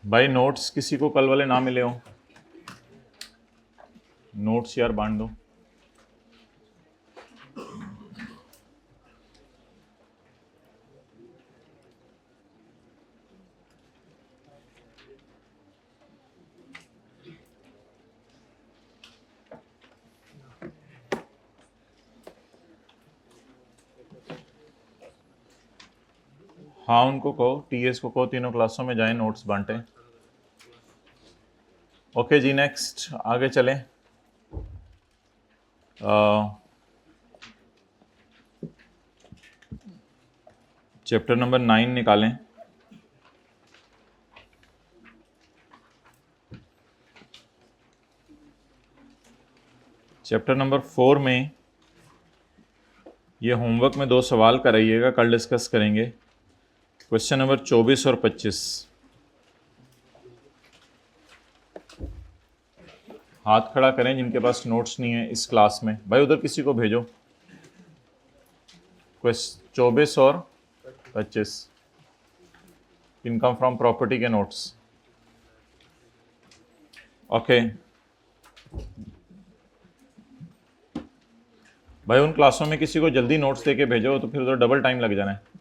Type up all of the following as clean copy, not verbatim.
भाई नोट्स किसी को कल वाले ना मिले हो, नोट्स यार बांट दो। हाँ उनको कहो, टीएस को कहो तीनों क्लासों में जाएं, नोट्स बांटें। ओके जी, नेक्स्ट आगे चलें। चैप्टर नंबर 9 निकालें। चैप्टर नंबर 4 में ये होमवर्क में 2 सवाल कराइएगा, कल डिस्कस करेंगे। क्वेश्चन नंबर 24 और 25। हाथ खड़ा करें जिनके पास नोट्स नहीं है इस क्लास में। भाई उधर किसी को भेजो। क्वेश्चन 24 और 25 इनकम फ्रॉम प्रॉपर्टी के नोट्स। ओके भाई, उन क्लासों में किसी को जल्दी नोट्स देके भेजो, तो फिर उधर डबल टाइम लग जाना है।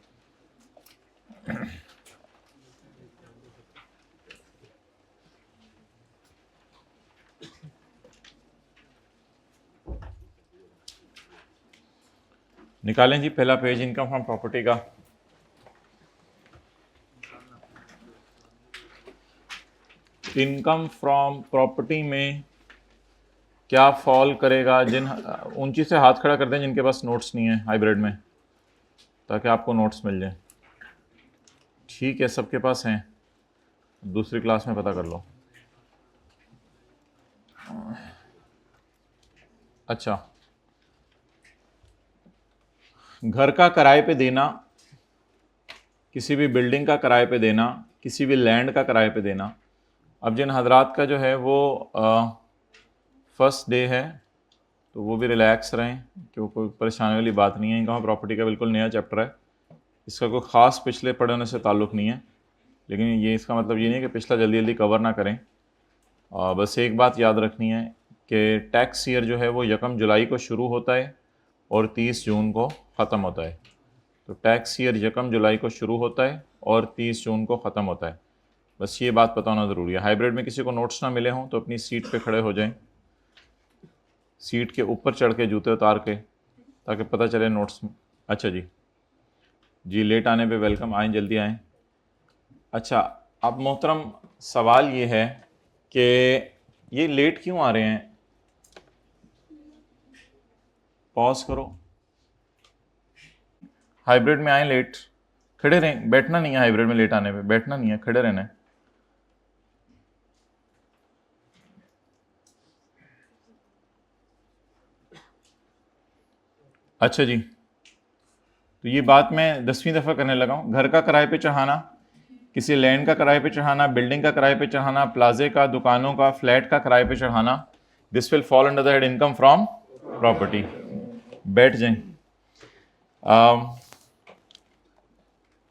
निकालें जी पहला पेज इनकम फ्रॉम प्रॉपर्टी का। इनकम फ्रॉम प्रॉपर्टी में क्या फॉल करेगा, जिन ऊंची से हाथ खड़ा कर दें जिनके पास नोट्स नहीं है हाइब्रिड में, ताकि आपको नोट्स मिल जाए। ठीक है, सबके पास हैं, दूसरी क्लास में पता कर लो। अच्छा, घर का किराए पे देना, किसी भी बिल्डिंग का किराए पे देना, किसी भी लैंड का किराए पे देना। अब जिन हजरात का जो है वो फर्स्ट डे है, तो वो भी रिलैक्स रहें, क्योंकि कोई परेशानी वाली बात नहीं है। इनकम प्रॉपर्टी का बिल्कुल नया चैप्टर है, इसका कोई ख़ास पिछले पढ़ने से ताल्लुक़ नहीं है, लेकिन ये इसका मतलब ये नहीं है कि पिछला जल्दी जल्दी कवर ना करें। बस एक बात याद रखनी है कि टैक्स ईयर जो है वो 1 जुलाई को शुरू होता है और 30 जून को ख़त्म होता है। तो टैक्स ईयर 1 जुलाई को शुरू होता है और 30 जून को ख़त्म होता है। बस ये बात पता होना ज़रूरी है। हाइब्रिड में किसी को नोट्स ना मिले हों तो अपनी सीट पे खड़े हो जाएं, सीट के ऊपर चढ़ के जूते उतार के, ताकि पता चले नोट्स। अच्छा जी, जी लेट आने पे वेलकम, आएँ जल्दी आएँ। अच्छा, अब मोहतरम सवाल ये है कि ये लेट क्यों आ रहे हैं? पॉज करो। हाइब्रिड में आए लेट, खड़े रहें, बैठना नहीं है। हाइब्रिड में लेट आने पे बैठना नहीं है, खड़े रहना है। अच्छा जी, तो ये बात मैं 10वीं दफ़ा करने लगा हूँ। घर का किराए पे चढ़ाना, किसी लैंड का किराए पे चढ़ाना, बिल्डिंग का किराए पे चढ़ाना, प्लाजे का, दुकानों का, फ्लैट का किराए पे चढ़ाना, this will fall under the head income from property. बैठ जाएं।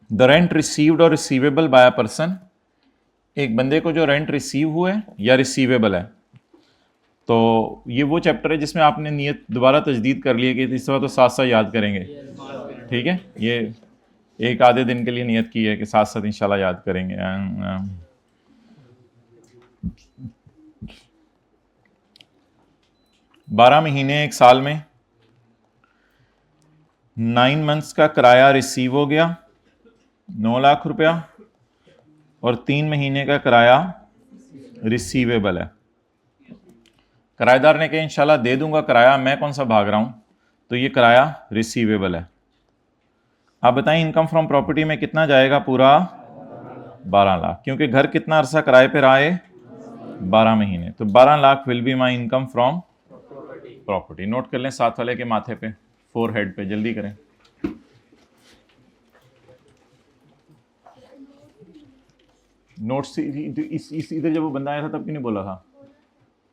द रेंट रिसीव्ड और रिसीवेबल बाय अ पर्सन, एक बंदे को जो रेंट रिसीव हुआ है या रिसीवेबल है। तो ये वो चैप्टर है जिसमें आपने नियत दोबारा तजदीद कर ली है कि इस दफ़ा तो साथ साथ याद करेंगे। ठीक है, ये एक आधे दिन के लिए नियत की है कि साथ साथ इंशाल्लाह याद करेंगे। 12 महीने एक साल में 9 मंथ्स का किराया रिसीव हो गया 9 लाख रुपया, और 3 महीने का किराया रिसीवेबल है। किराएदार ने कहा इंशाल्लाह दे दूंगा किराया, मैं कौन सा भाग रहा हूं, तो ये किराया रिसीवेबल है। आप बताएं इनकम फ्रॉम प्रॉपर्टी में कितना जाएगा? पूरा 12 लाख, क्योंकि घर कितना अरसा किराए पे रहा है? 12 महीने। तो 12 lakh will be my income from property. Note कर लें साथ वाले के माथे पे, फोरहेड पे, जल्दी करें। नोट्स इधर जब वो बंदा आया था तब क्यों नहीं बोला था?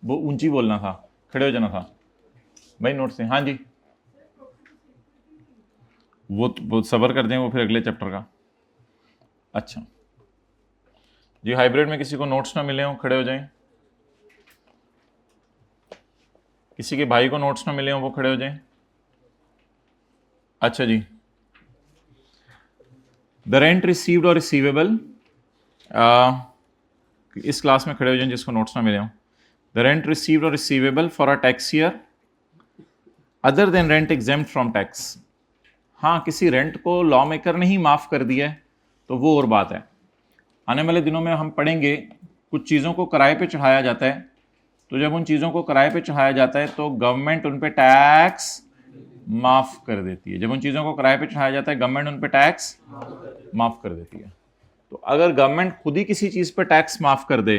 वो ऊंची बोलना था, खड़े हो जाना था। भाई नोट्स से, हाँ जी वो सबर कर दें, वो फिर अगले चैप्टर का। अच्छा जी, हाइब्रिड में किसी को नोट्स ना मिले हों खड़े हो जाएं। किसी के भाई को नोट्स ना मिले हों वो खड़े हो जाएं। अच्छा जी, द रेंट रिसीव्ड और रिसीवेबल, इस क्लास में खड़े हो जाएं जिसको नोट्स ना मिले हों। द रेंट रिसीव्ड और receivable for a tax year other than rent exempt from tax. हाँ, किसी रेंट को लॉ मेकर ने ही माफ कर दिया है तो वो और बात है। आने वाले दिनों में हम पढ़ेंगे कुछ चीज़ों को किराए पे चढ़ाया जाता है, तो जब उन चीज़ों को किराए पे चढ़ाया जाता है तो गवर्नमेंट उन पे टैक्स माफ कर देती है। जब उन चीज़ों को किराए पे चढ़ाया जाता है गवर्नमेंट उन पे टैक्स माफ कर देती है। तो अगर गवर्नमेंट खुद ही किसी चीज़ पे टैक्स माफ कर दे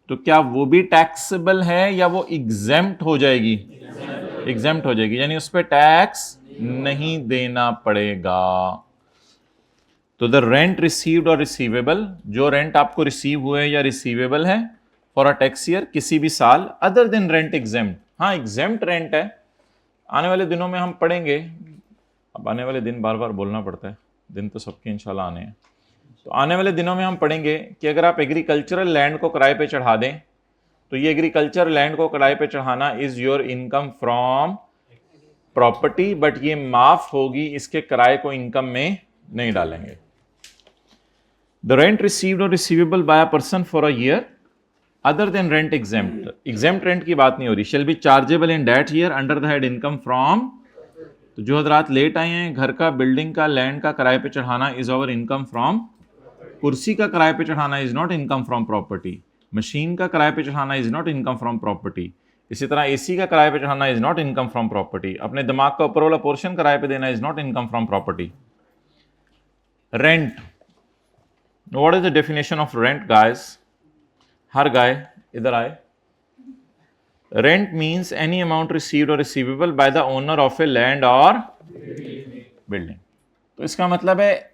तो क्या वो भी टैक्सेबल है या वो एग्जेम्प्ट हो जाएगी? एग्जेम्प्ट हो जाएगी, यानी उस पर टैक्स नहीं देना पड़ेगा। तो द रेंट रिसीव्ड और रिसीवेबल, जो रेंट आपको रिसीव हुए या रिसीवेबल है फॉर अ टैक्स ईयर किसी भी साल, अदर देन रेंट एग्जेम्प्ट। हाँ, एग्जेम्प्ट रेंट है। आने वाले दिनों में हम पढ़ेंगे, अब आने वाले दिन बार बार बोलना पड़ता है, दिन तो सबके इंशाल्लाह आने हैं। तो आने वाले दिनों में हम पढ़ेंगे कि अगर आप एग्रीकल्चरल लैंड को किराए पे चढ़ा दें तो ये एग्रीकल्चर लैंड को किराए पे चढ़ाना is your income from property, but ये माफ होगी, इसके किराए को इनकम में नहीं डालेंगे। द रेंट रिसीव्ड और receivable by a person for a year other than rent exempt, exempt rent की बात नहीं हो रही, shall be chargeable in that year under the head income from. तो जो हजरात लेट आए हैं, घर का, बिल्डिंग का, लैंड का किराए पे चढ़ाना इज अवर इनकम फ्रॉम। कुर्सी का किराए पे चढ़ाना is not income from property. Machine का किराए पे चढ़ाना is not income from property. इसी तरह एसी का किराए पे चढ़ाना is not income from property. अपने दिमाग का ऊपर वाला पोर्शन किराए पे देना is not income from property. Rent, what is the definition of rent guys? हर गाय इधर आए। Rent means any amount received और receivable by the owner of a land और बिल्डिंग। तो इसका मतलब है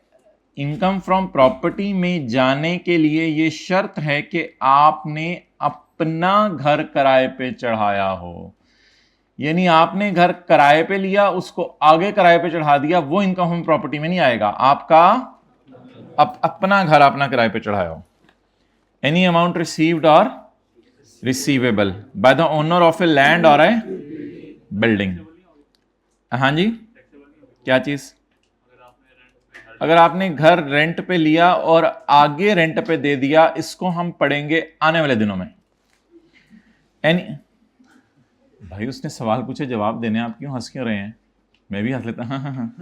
इनकम फ्रॉम प्रॉपर्टी में जाने के लिए ये शर्त है कि आपने अपना घर किराए पे चढ़ाया हो, यानी आपने घर किराए पे लिया, उसको आगे किराए पे चढ़ा दिया, वो इनकम फ्रॉम प्रॉपर्टी में नहीं आएगा। आपका अपना घर आपने किराए पे चढ़ाया हो। एनी अमाउंट रिसीव्ड और receivable by the owner of a land और ए बिल्डिंग। हाँ जी, क्या चीज? अगर आपने घर रेंट पे लिया और आगे रेंट पे दे दिया, इसको हम पढ़ेंगे आने वाले दिनों में। एनी, भाई उसने सवाल पूछे जवाब देने, आप क्यों हंस क्यों रहे हैं? मैं भी हंस लेता। हाँ।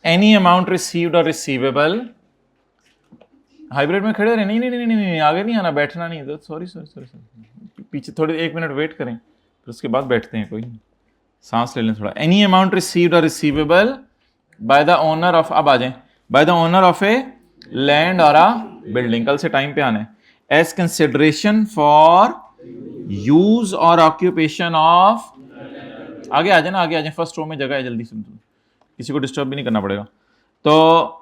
एनी अमाउंट रिसीव्ड और रिसीवेबल, हाइब्रिड में खड़े रहे, नहीं नहीं नहीं नहीं नहीं, आगे नहीं आना, बैठना नहीं, तो सॉरी सॉरी सॉरी, पीछे थोड़ी 1 मिनट वेट करें फिर उसके बाद बैठते हैं, कोई नहीं, सांस ले लें थोड़ा। एनी अमाउंट रिसीव्ड और receivable by the owner of, अब आ जाए, bye the owner of a land और अ बिल्डिंग, कल से टाइम पे आना है, एज कंसिडरेशन फॉर यूज और ऑक्यूपेशन ऑफ। आगे आ जाए ना, आगे आ जाए, फर्स्ट रो में जगह है, जल्दी से, किसी को डिस्टर्ब भी नहीं करना पड़ेगा। तो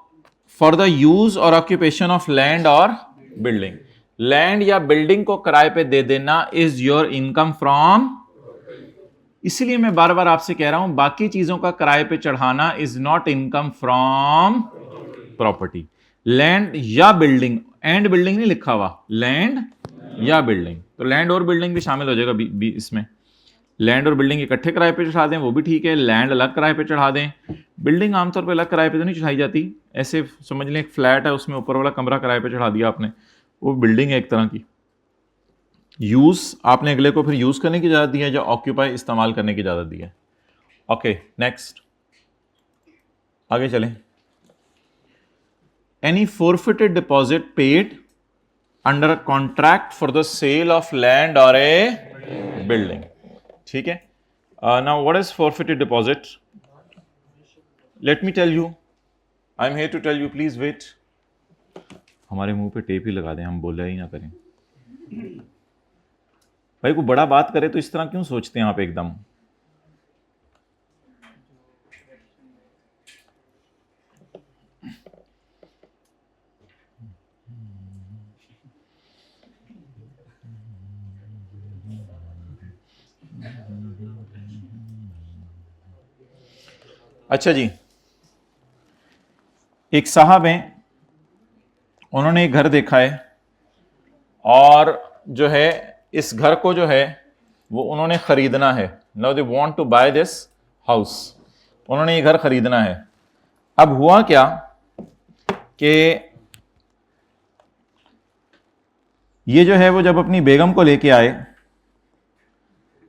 फॉर द यूज और ऑक्यूपेशन ऑफ लैंड और बिल्डिंग, लैंड या बिल्डिंग को किराए पे दे देना इज योर इनकम फ्रॉम। इसलिए मैं बार बार आपसे कह रहा हूं, बाकी चीजों का किराए पे चढ़ाना is not income from property. Land या बिल्डिंग, एंड बिल्डिंग नहीं लिखा हुआ, लैंड या बिल्डिंग, तो लैंड और बिल्डिंग भी शामिल हो जाएगा इसमें। लैंड और बिल्डिंग इकट्ठे किराए पे चढ़ा दें वो भी ठीक है, लैंड अलग किराए पे चढ़ा दें। बिल्डिंग आमतौर पे अलग किराए पे तो नहीं चढ़ाई जाती, ऐसे समझ लें एक फ्लैट है, उसमें ऊपर वाला कमरा किराए पे चढ़ा दिया आपने, वो बिल्डिंग है एक तरह की। यूज आपने अगले को फिर यूज करने की इजाजत दी है, जो ऑक्यूपाई इस्तेमाल करने की इजाजत दी है। ओके नेक्स्ट, आगे चलें। Any forfeited deposit paid under a contract for the sale of land और ए बिल्डिंग, ठीक है। Now what is forfeited deposit? Let me tell you, I am here to tell you, please wait. हमारे मुंह पे tape ही लगा दें, हम बोला ही ना करें। भाई को बड़ा बात करे तो इस तरह क्यों सोचते हैं आप एकदम? अच्छा जी, एक साहब हैं, उन्होंने एक घर देखा है और जो है इस घर को जो है वो उन्होंने खरीदना है। Now they want to buy this house, उन्होंने ये घर खरीदना है। अब हुआ क्या कि ये जो है वो जब अपनी बेगम को लेके आए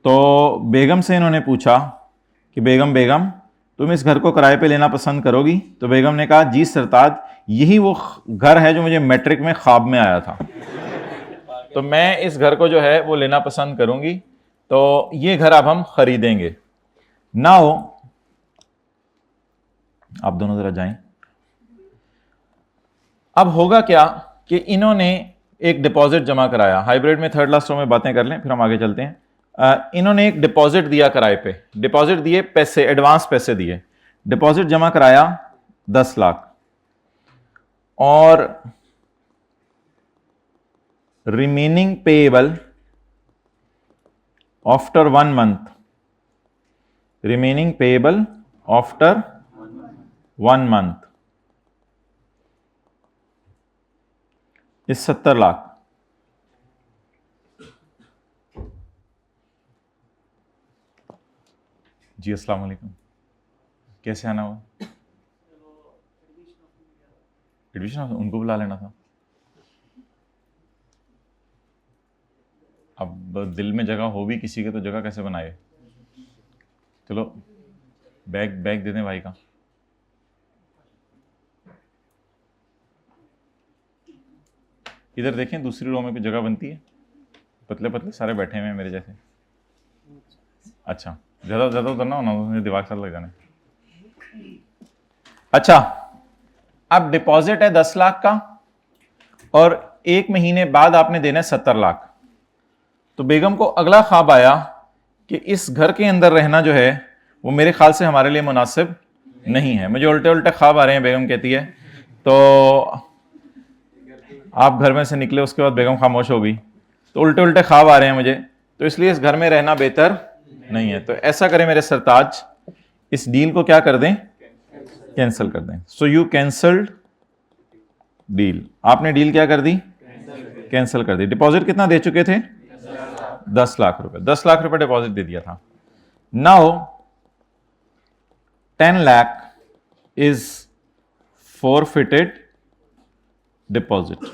तो बेगम से इन्होंने पूछा कि बेगम बेगम तुम इस घर को किराए पे लेना पसंद करोगी? तो बेगम ने कहा जी सरताज, यही वो घर है जो मुझे मैट्रिक में ख्वाब में आया था, तो मैं इस घर को जो है वो लेना पसंद करूंगी, तो ये घर अब हम खरीदेंगे। नाउ आप दोनों जरा जाएं। अब होगा क्या कि इन्होंने एक डिपॉजिट जमा कराया। हाइब्रिड में थर्ड लास्ट रो में बातें कर लें फिर हम आगे चलते हैं। इन्होंने एक डिपॉजिट दिया किराए पे, डिपॉजिट दिए, पैसे एडवांस पैसे दिए, डिपॉजिट जमा कराया 10 लाख और remaining payable after 1 month, remaining payable after 1 month इस 70 लाख। जी अस्सलाम वालेकुम, कैसे आना हुआ? एडमिशन उनको बुला लेना था। अब दिल में जगह हो भी किसी के तो जगह कैसे बनाए? चलो बैग बैग दे दें भाई का। इधर देखें दूसरी रो में कोई जगह बनती है? पतले पतले सारे बैठे हुए हैं मेरे जैसे। अच्छा, ज़्यादा ज़्यादा उधर ना होना, मुझे दिमाग साथ लग जाने। अच्छा, अब डिपॉजिट है 10 लाख का और 1 महीने बाद आपने देना है 70 लाख। तो बेगम को अगला ख्वाब आया कि इस घर के अंदर रहना जो है वो मेरे ख्याल से हमारे लिए मुनासिब नहीं है, मुझे उल्टे उल्टे ख्वाब आ रहे हैं। बेगम कहती है तो आप घर में से निकले, उसके बाद बेगम खामोश हो गई, तो उल्टे उल्टे ख्वाब आ रहे हैं मुझे, तो इसलिए इस घर में रहना बेहतर नहीं है। तो ऐसा करें मेरे सरताज, इस डील को क्या कर दें, कैंसिल कर दें। सो यू कैंसल्ड डील, आपने डील क्या कर दी, कैंसिल कर दी। डिपॉजिट कितना दे चुके थे, 10 लाख रुपए, 10 लाख रुपए डिपॉजिट दे दिया था। Now 10 lakh is forfeited deposit.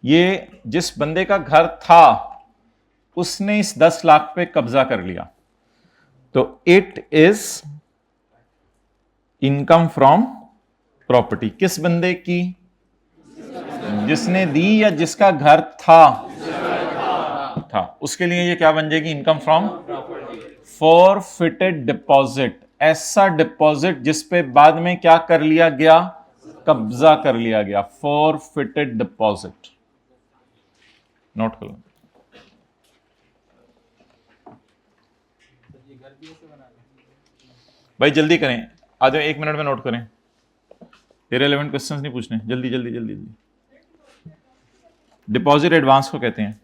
ये जिस बंदे का घर था उसने इस 10 लाख पे कब्जा कर लिया, तो it is income from property. किस बंदे की, जिसने दी या जिसका घर था उसके लिए ये क्या बन जाएगी, इनकम फ्रॉम फॉरफिटेड डिपॉजिट। ऐसा डिपॉजिट जिस पे बाद में क्या कर लिया गया, कब्जा कर लिया गया, फॉरफिटेड डिपॉजिट। नोट करो भाई, जल्दी करें, आधे 1 मिनट में नोट करें। इररिलेवेंट क्वेश्चंस नहीं पूछने, जल्दी जल्दी जल्दी जल्दी। डिपॉजिट एडवांस को कहते हैं।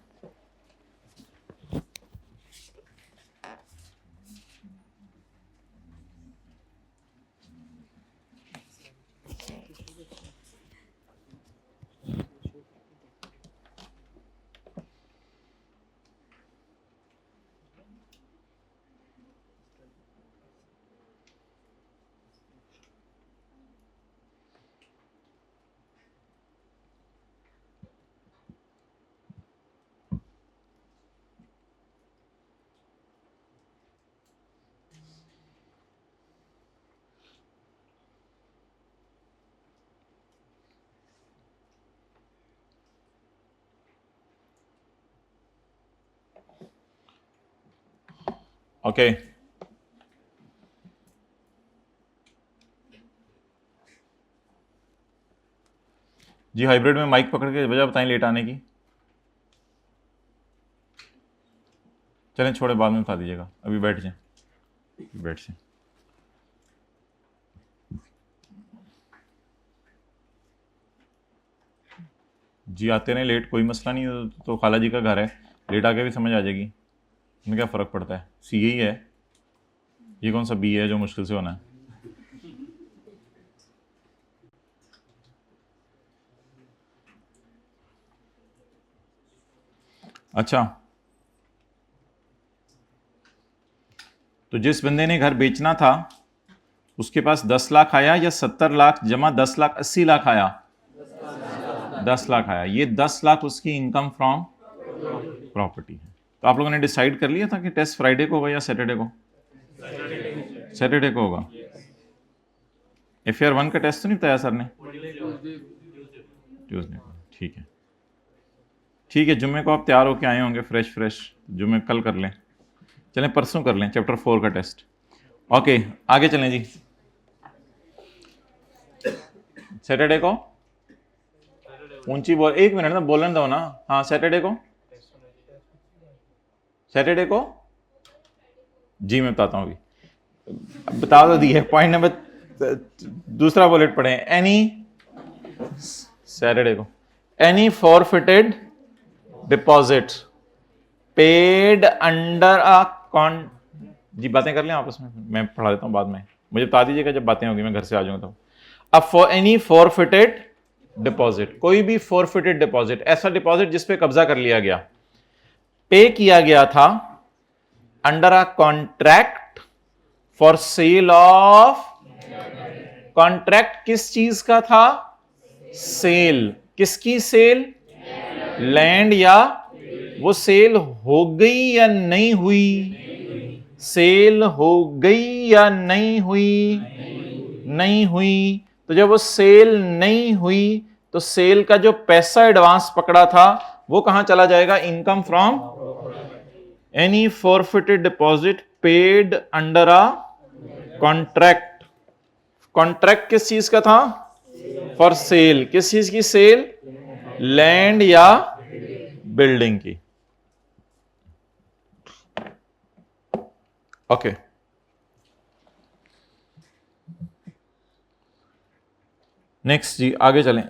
ओके जी, हाइब्रिड में माइक पकड़ के वजह बताएं लेट आने की। चलें छोड़े, बाद में बता दीजिएगा, अभी बैठ जाएं, बैठ जाएं। जी आते रहे लेट, कोई मसला नहीं, तो खाला जी का घर है, लेट आके भी समझ आ जाएगी, इसमें क्या फ़र्क पड़ता है। सी ही है, ये कौन सा बी है जो मुश्किल से होना है। अच्छा, तो जिस बंदे ने घर बेचना था उसके पास 10 लाख आया या 70 लाख जमा 10 लाख 80 लाख आया? 10 लाख आया। ये 10 लाख उसकी इनकम फ्रॉम प्रॉपर्टी है। तो आप लोगों ने डिसाइड कर लिया था कि टेस्ट फ्राइडे को होगा या सैटरडे को? सैटरडे को होगा। FR1 का टेस्ट तो नहीं बताया सर ने? ट्यूसडे को। ठीक है, ठीक है, जुम्मे को आप तैयार होके आए होंगे फ्रेश, जुम्मे कल कर लें, चलें परसों कर लें चैप्टर 4 का टेस्ट। ओके, आगे चलें जी। सैटरडे को ऊंची बोल, 1 मिनट ना बोलने दो ना। हाँ, सैटरडे को जी मैं बताता हूँ अभी, बता दो दिए पॉइंट नंबर दूसरा बुलेट पढ़े। एनी सैटरडे को any forfeited deposit paid under a कॉन जी बातें कर लें आपस में, मैं पढ़ा देता हूँ बाद में, मुझे बता दीजिएगा जब बातें होगी, मैं घर से आ जाऊंगा। तो अब फॉर एनी फॉरफिटेड डिपॉजिट, कोई भी फॉरफिटेड डिपॉजिट, ऐसा डिपॉजिट जिस पे कब्जा कर लिया गया, पे किया गया था under a contract for sale of, contract किस चीज का था? सेल, किसकी सेल? लैंड, या वो सेल हो गई या नहीं हुई? सेल हो गई या नहीं हुई? नहीं हुई। तो जब वो सेल नहीं हुई तो सेल का जो पैसा एडवांस पकड़ा था वो कहां चला जाएगा? Income from any forfeited deposit paid under a contract. Contract किस चीज का था? फॉर सेल, किस चीज की सेल? लैंड या बिल्डिंग की। ओके, नेक्स्ट जी आगे चलें।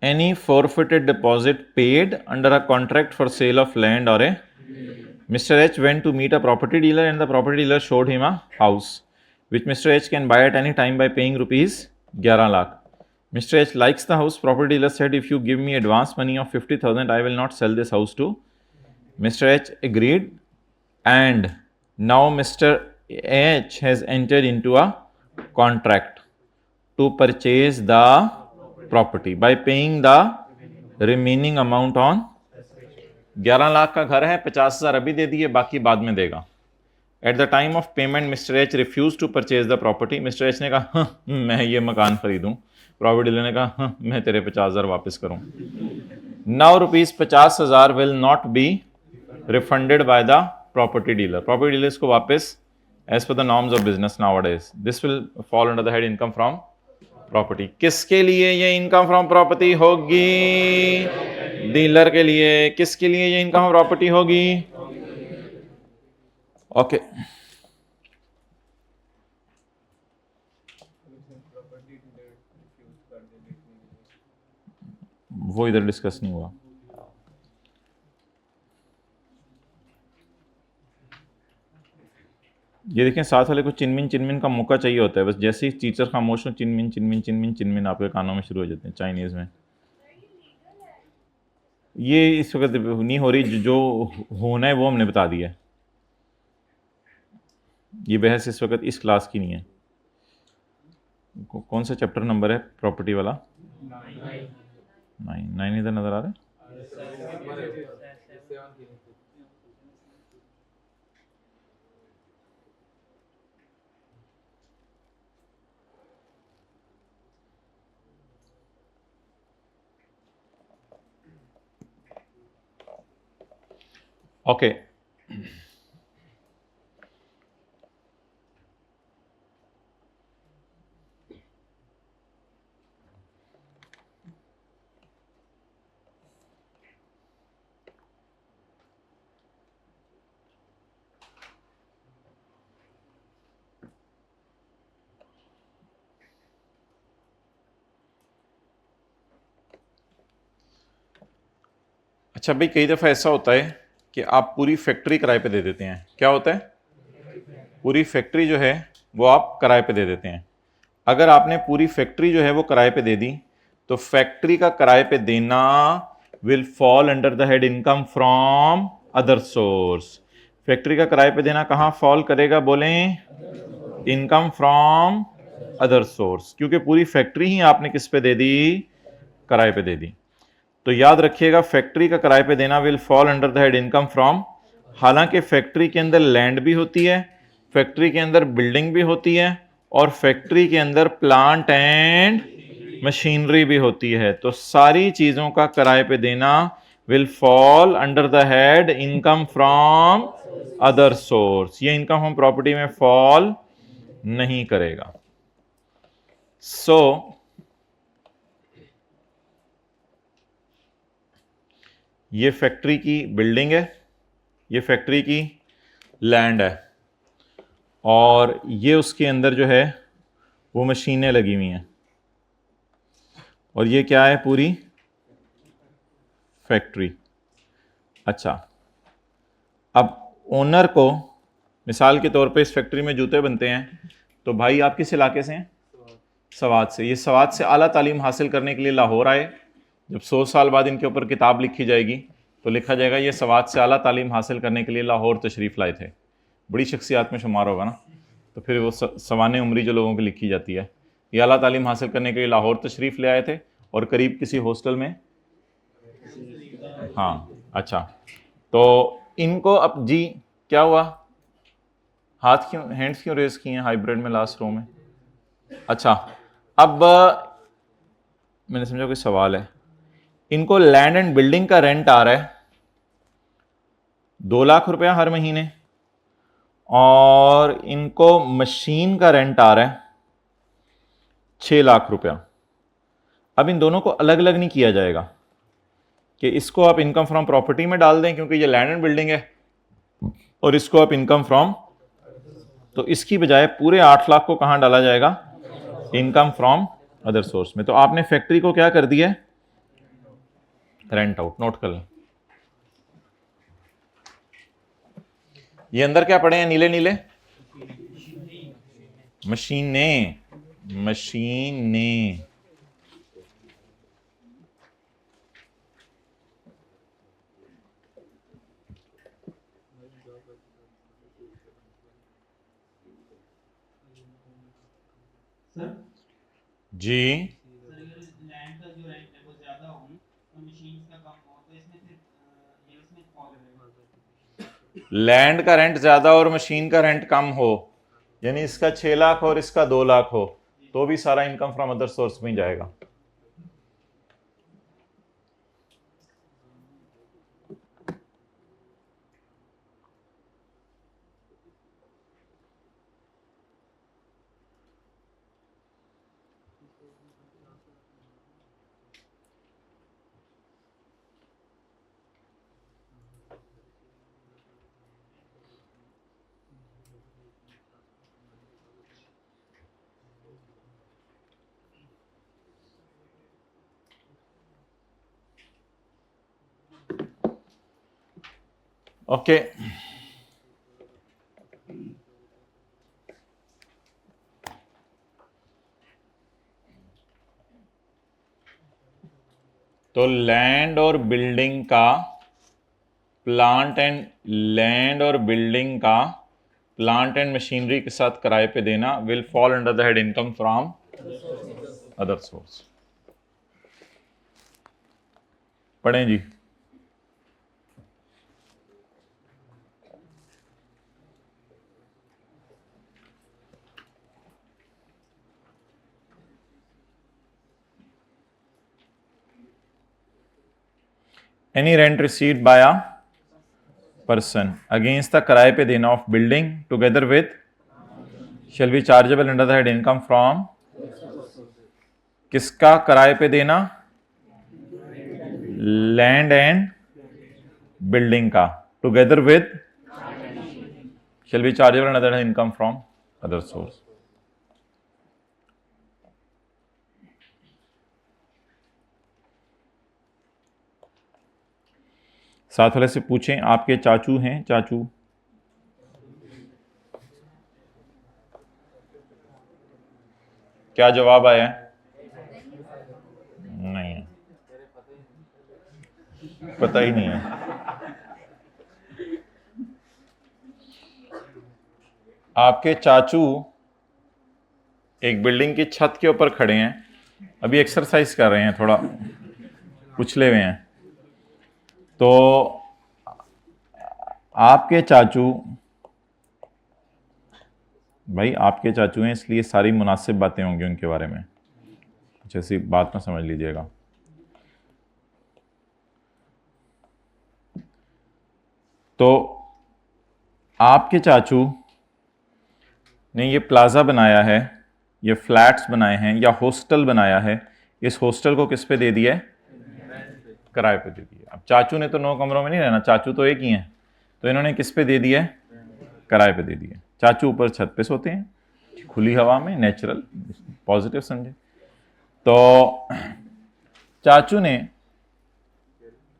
Any forfeited deposit paid under a contract for sale of land or a Mr. H went to meet a property dealer and the property dealer showed him a house which Mr. H can buy at any time by paying rupees 11 lakh. Mr. H likes the house. Property dealer said, if you give me advance money of 50,000 I will not sell this house to. Mr. H agreed and now Mr. H has entered into a contract to purchase the property by paying the remaining amount on 11 lakh का घर है, 50,000 अभी दे दिए, बाकी बाद में देगा। At the time of payment Mr H refuse to purchase the property. Mr H ने कहा मैं ये मकान खरीदूं। प्रॉपर्टी डीलर ने कहा मैं तेरे 50,000 वापस करूं। Now rupees 50,000 will not be refunded by the property dealer. Property dealer इसको वापस as per the norms of business nowadays this will fall under the head income from property. किसके लिए ये इनकम फ्रॉम प्रॉपर्टी होगी? Dealer के लिए। किसके लिए ये इनकम प्रॉपर्टी होगी? ओके, वो इधर डिस्कस नहीं हुआ। ये देखें साथ वाले को चिनमिन चिनमिन का मौका चाहिए होता है, बस जैसे ही टीचर खामोश हो चिनमिन चिनमिन चिनमिन चिनमिन आपके कानों में शुरू हो जाते हैं चाइनीज में। ये इस वक्त नहीं हो रही, जो होना है वो हमने बता दिया। ये बहस इस वक्त इस क्लास की नहीं है। कौन सा चैप्टर नंबर है प्रॉपर्टी वाला? 9 इधर नजर आ रहा है। ओके, अच्छा भाई, कई दफ़ा ऐसा होता है कि आप पूरी फैक्ट्री किराए पे दे देते हैं। क्या होता है? पूरी फैक्ट्री जो है वो आप किराए पे दे देते हैं। अगर आपने पूरी फैक्ट्री जो है वो किराए पे दे दी तो फैक्ट्री का किराए पे देना will fall under the head income from other source. Factory का किराए पे देना कहां फॉल करेगा बोलें? इनकम फ्रॉम अदर सोर्स, क्योंकि पूरी फैक्ट्री ही आपने किस पे दे दी? किराए पे दे दी। तो याद रखिएगा फैक्ट्री का किराए पे देना will fall under the head income from. हालांकि फैक्ट्री के अंदर लैंड भी होती है, फैक्ट्री के अंदर बिल्डिंग भी होती है और फैक्ट्री के अंदर प्लांट एंड मशीनरी भी होती है, तो सारी चीजों का किराए पे देना will fall under the head income from other source. ये इनकम हम प्रॉपर्टी में फॉल नहीं करेगा। सो ये फैक्ट्री की बिल्डिंग है, ये फैक्ट्री की लैंड है और ये उसके अंदर जो है वो मशीनें लगी हुई हैं और ये क्या है? पूरी फैक्ट्री। अच्छा, अब ओनर को मिसाल के तौर पे इस फैक्ट्री में जूते बनते हैं, तो भाई आप किस इलाके से हैं? सवात से। ये सवात से आला तालीम हासिल करने के लिए लाहौर आए। जब 100 साल बाद इनके ऊपर किताब लिखी जाएगी तो लिखा जाएगा ये सवात से आला तालीम हासिल करने के लिए लाहौर तशरीफ़ लाए थे। बड़ी शख्सियात में शुमार होगा ना, तो फिर वो सवाने उम्री जो लोगों की लिखी जाती है, ये आला तालीम हासिल करने के लिए लाहौर तशरीफ़ ले आए थे और करीब किसी हॉस्टल में। हाँ, अच्छा, तो इनको अब जी क्या हुआ? हाथ क्यों, हैंड्स क्यों रेज किए हैं हाइब्रिड में लास्ट रो में? अच्छा, अब मैंने समझा कोई सवाल है। इनको लैंड एंड बिल्डिंग का रेंट आ रहा है 2 लाख रुपया हर महीने और इनको मशीन का रेंट आ रहा है 6 लाख रुपया। अब इन दोनों को अलग अलग नहीं किया जाएगा कि इसको आप इनकम फ्रॉम प्रॉपर्टी में डाल दें क्योंकि ये लैंड एंड बिल्डिंग है और इसको आप इनकम फ्रॉम, तो इसकी बजाय पूरे 8 लाख को कहां डाला जाएगा? इनकम फ्रॉम अदर सोर्स में। तो आपने फैक्ट्री को क्या कर दिया? Rent out. नोट कर लें। ये अंदर क्या पड़े हैं नीले नीले? मशीनें, मशीनें। जी, लैंड का जो रेंट है वो ज्यादा हो तो मशीन्स का कम हो तो इसमें फिर ये उसमें फॉल करेगा। लैंड का रेंट ज्यादा और मशीन का रेंट कम हो, यानी इसका 6 लाख और इसका 2 लाख हो, तो भी सारा इनकम फ्रॉम अदर सोर्स में जाएगा। ओके, तो लैंड और बिल्डिंग का, प्लांट एंड लैंड और बिल्डिंग का प्लांट एंड मशीनरी के साथ किराए पे देना will fall under the head income from other source. पढ़ें जी। Any rent received by a person against the किराए पे देना of building together with shall be chargeable under the head income from. किसका किराए पे देना? लैंड एंड बिल्डिंग का together with shall be chargeable under the head income from other source. साथ वाले से पूछें आपके चाचू हैं? चाचू क्या जवाब आया है? नहीं है, पता ही नहीं है। आपके चाचू एक बिल्डिंग की छत के ऊपर खड़े हैं, अभी एक्सरसाइज कर रहे हैं, थोड़ा उछले हुए हैं। तो आपके चाचू, भाई आपके चाचू हैं इसलिए सारी मुनासिब बातें होंगी उनके बारे में, कुछ ऐसी बात ना समझ लीजिएगा। तो आपके चाचू ने ये प्लाजा बनाया है, ये फ्लैट्स बनाए हैं या हॉस्टल बनाया है, इस हॉस्टल को किस पे दे दिया है? किराए पे दे दिया। अब चाचू ने तो 9 कमरों में नहीं रहना, चाचू तो एक ही हैं, तो इन्होंने किस पे दे दिया है? किराए पे दे दिया। चाचू ऊपर छत पे सोते हैं, खुली हवा में, नेचुरल, पॉजिटिव समझे। तो चाचू ने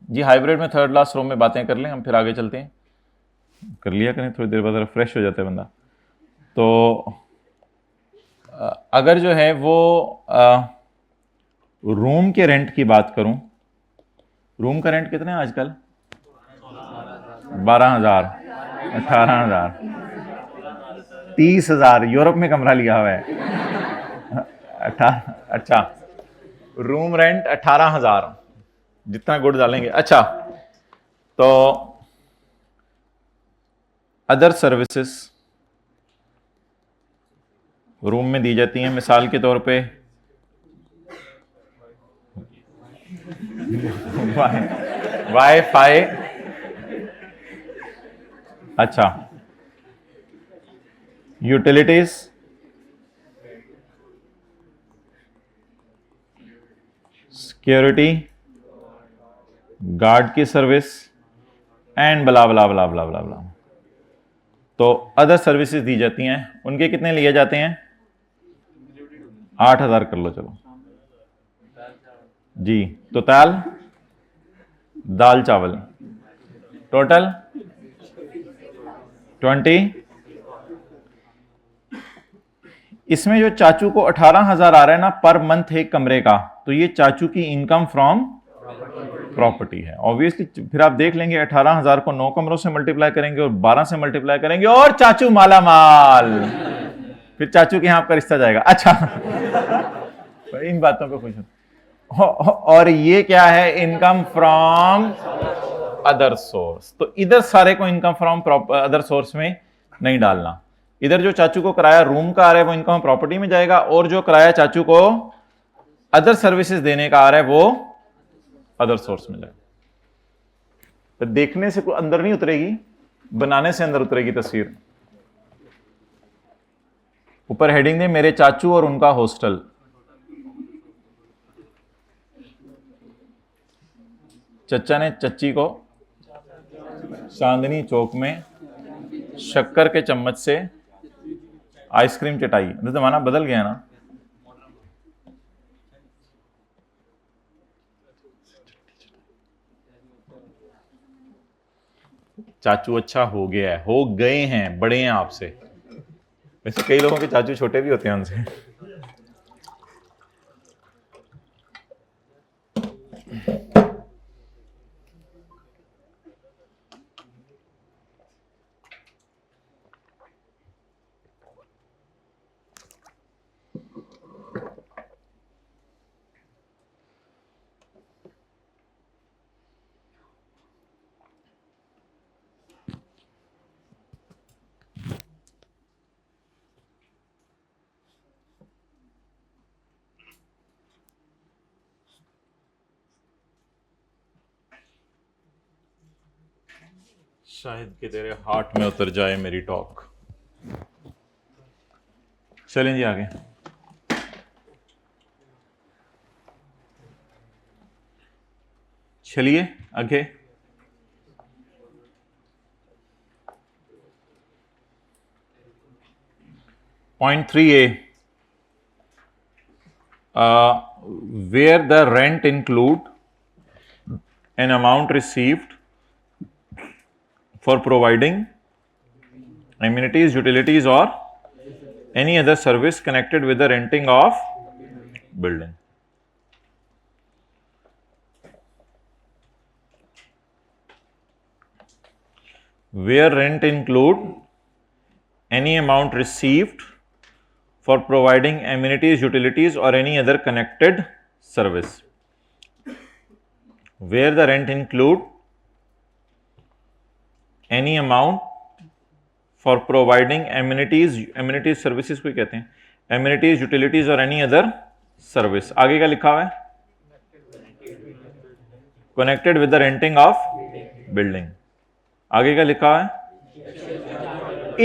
जी हाइब्रिड में थर्ड क्लास रूम में बातें कर लें, हम फिर आगे चलते हैं, कर लिया करें, थोड़ी देर बाद फ्रेश हो जाता है बंदा। तो अगर जो है वो रूम के रेंट की बात करूं, रूम का रेंट कितने हैं आजकल? 12,000, 18,000, 30,000। यूरोप में कमरा लिया हुआ है। अच्छा, रूम रेंट 18,000, जितना गुड़ डालेंगे। अच्छा, तो अदर सर्विसेज रूम में दी जाती हैं, मिसाल के तौर पे वाईफाई, अच्छा, यूटिलिटीज, सिक्योरिटी, गार्ड की सर्विस एंड बला बला बला बला बला बला। तो अदर सर्विसेज दी जाती हैं, उनके कितने लिए जाते हैं? 8,000 कर लो चलो जी। तो दाल चावल टोटल 20। इसमें जो चाचू को 18,000 आ रहा है ना पर मंथ एक कमरे का, तो ये चाचू की इनकम फ्रॉम प्रॉपर्टी है। ऑब्वियसली फिर आप देख लेंगे 18,000 को 9 कमरों से मल्टीप्लाई करेंगे और 12 से मल्टीप्लाई करेंगे और चाचू माला माल, फिर चाचू के यहां आपका रिश्ता जाएगा। अच्छा, इन बातों पे खुश और ये क्या है? Income from other source. तो इधर सारे को इनकम फ्रॉम अदर सोर्स में नहीं डालना। इधर जो चाचू को किराया रूम का आ रहा है वो इनकम प्रॉपर्टी में जाएगा, और जो किराया चाचू को अदर सर्विसेज देने का आ रहा है वो अदर सोर्स में जाएगा। तो देखने से कोई अंदर नहीं उतरेगी, बनाने से अंदर उतरेगी तस्वीर। ऊपर हेडिंग दे मेरे चाचू और उनका हॉस्टल। चचा ने चच्ची को चांदनी चौक में शक्कर के चम्मच से आइसक्रीम चटाई। तो जमाना बदल गया ना। चाचू अच्छा हो गया है, हो गए हैं, बड़े हैं आपसे। वैसे कई लोगों के चाचू छोटे भी होते हैं उनसे। शायद कि तेरे हार्ट में उतर जाए मेरी टॉक। चलें जी आगे। चलिए आगे। Point 3A, where the rent include an amount received for providing amenities, utilities or any other service connected with the renting of building. Where rent include any amount received for providing amenities, utilities or any other connected service. Where the rent include any amount for providing amenities, amenities services को कहते हैं, amenities, utilities or any other service. आगे क्या लिखा हुआ है? Connected with the renting of building. आगे क्या लिखा हुआ है?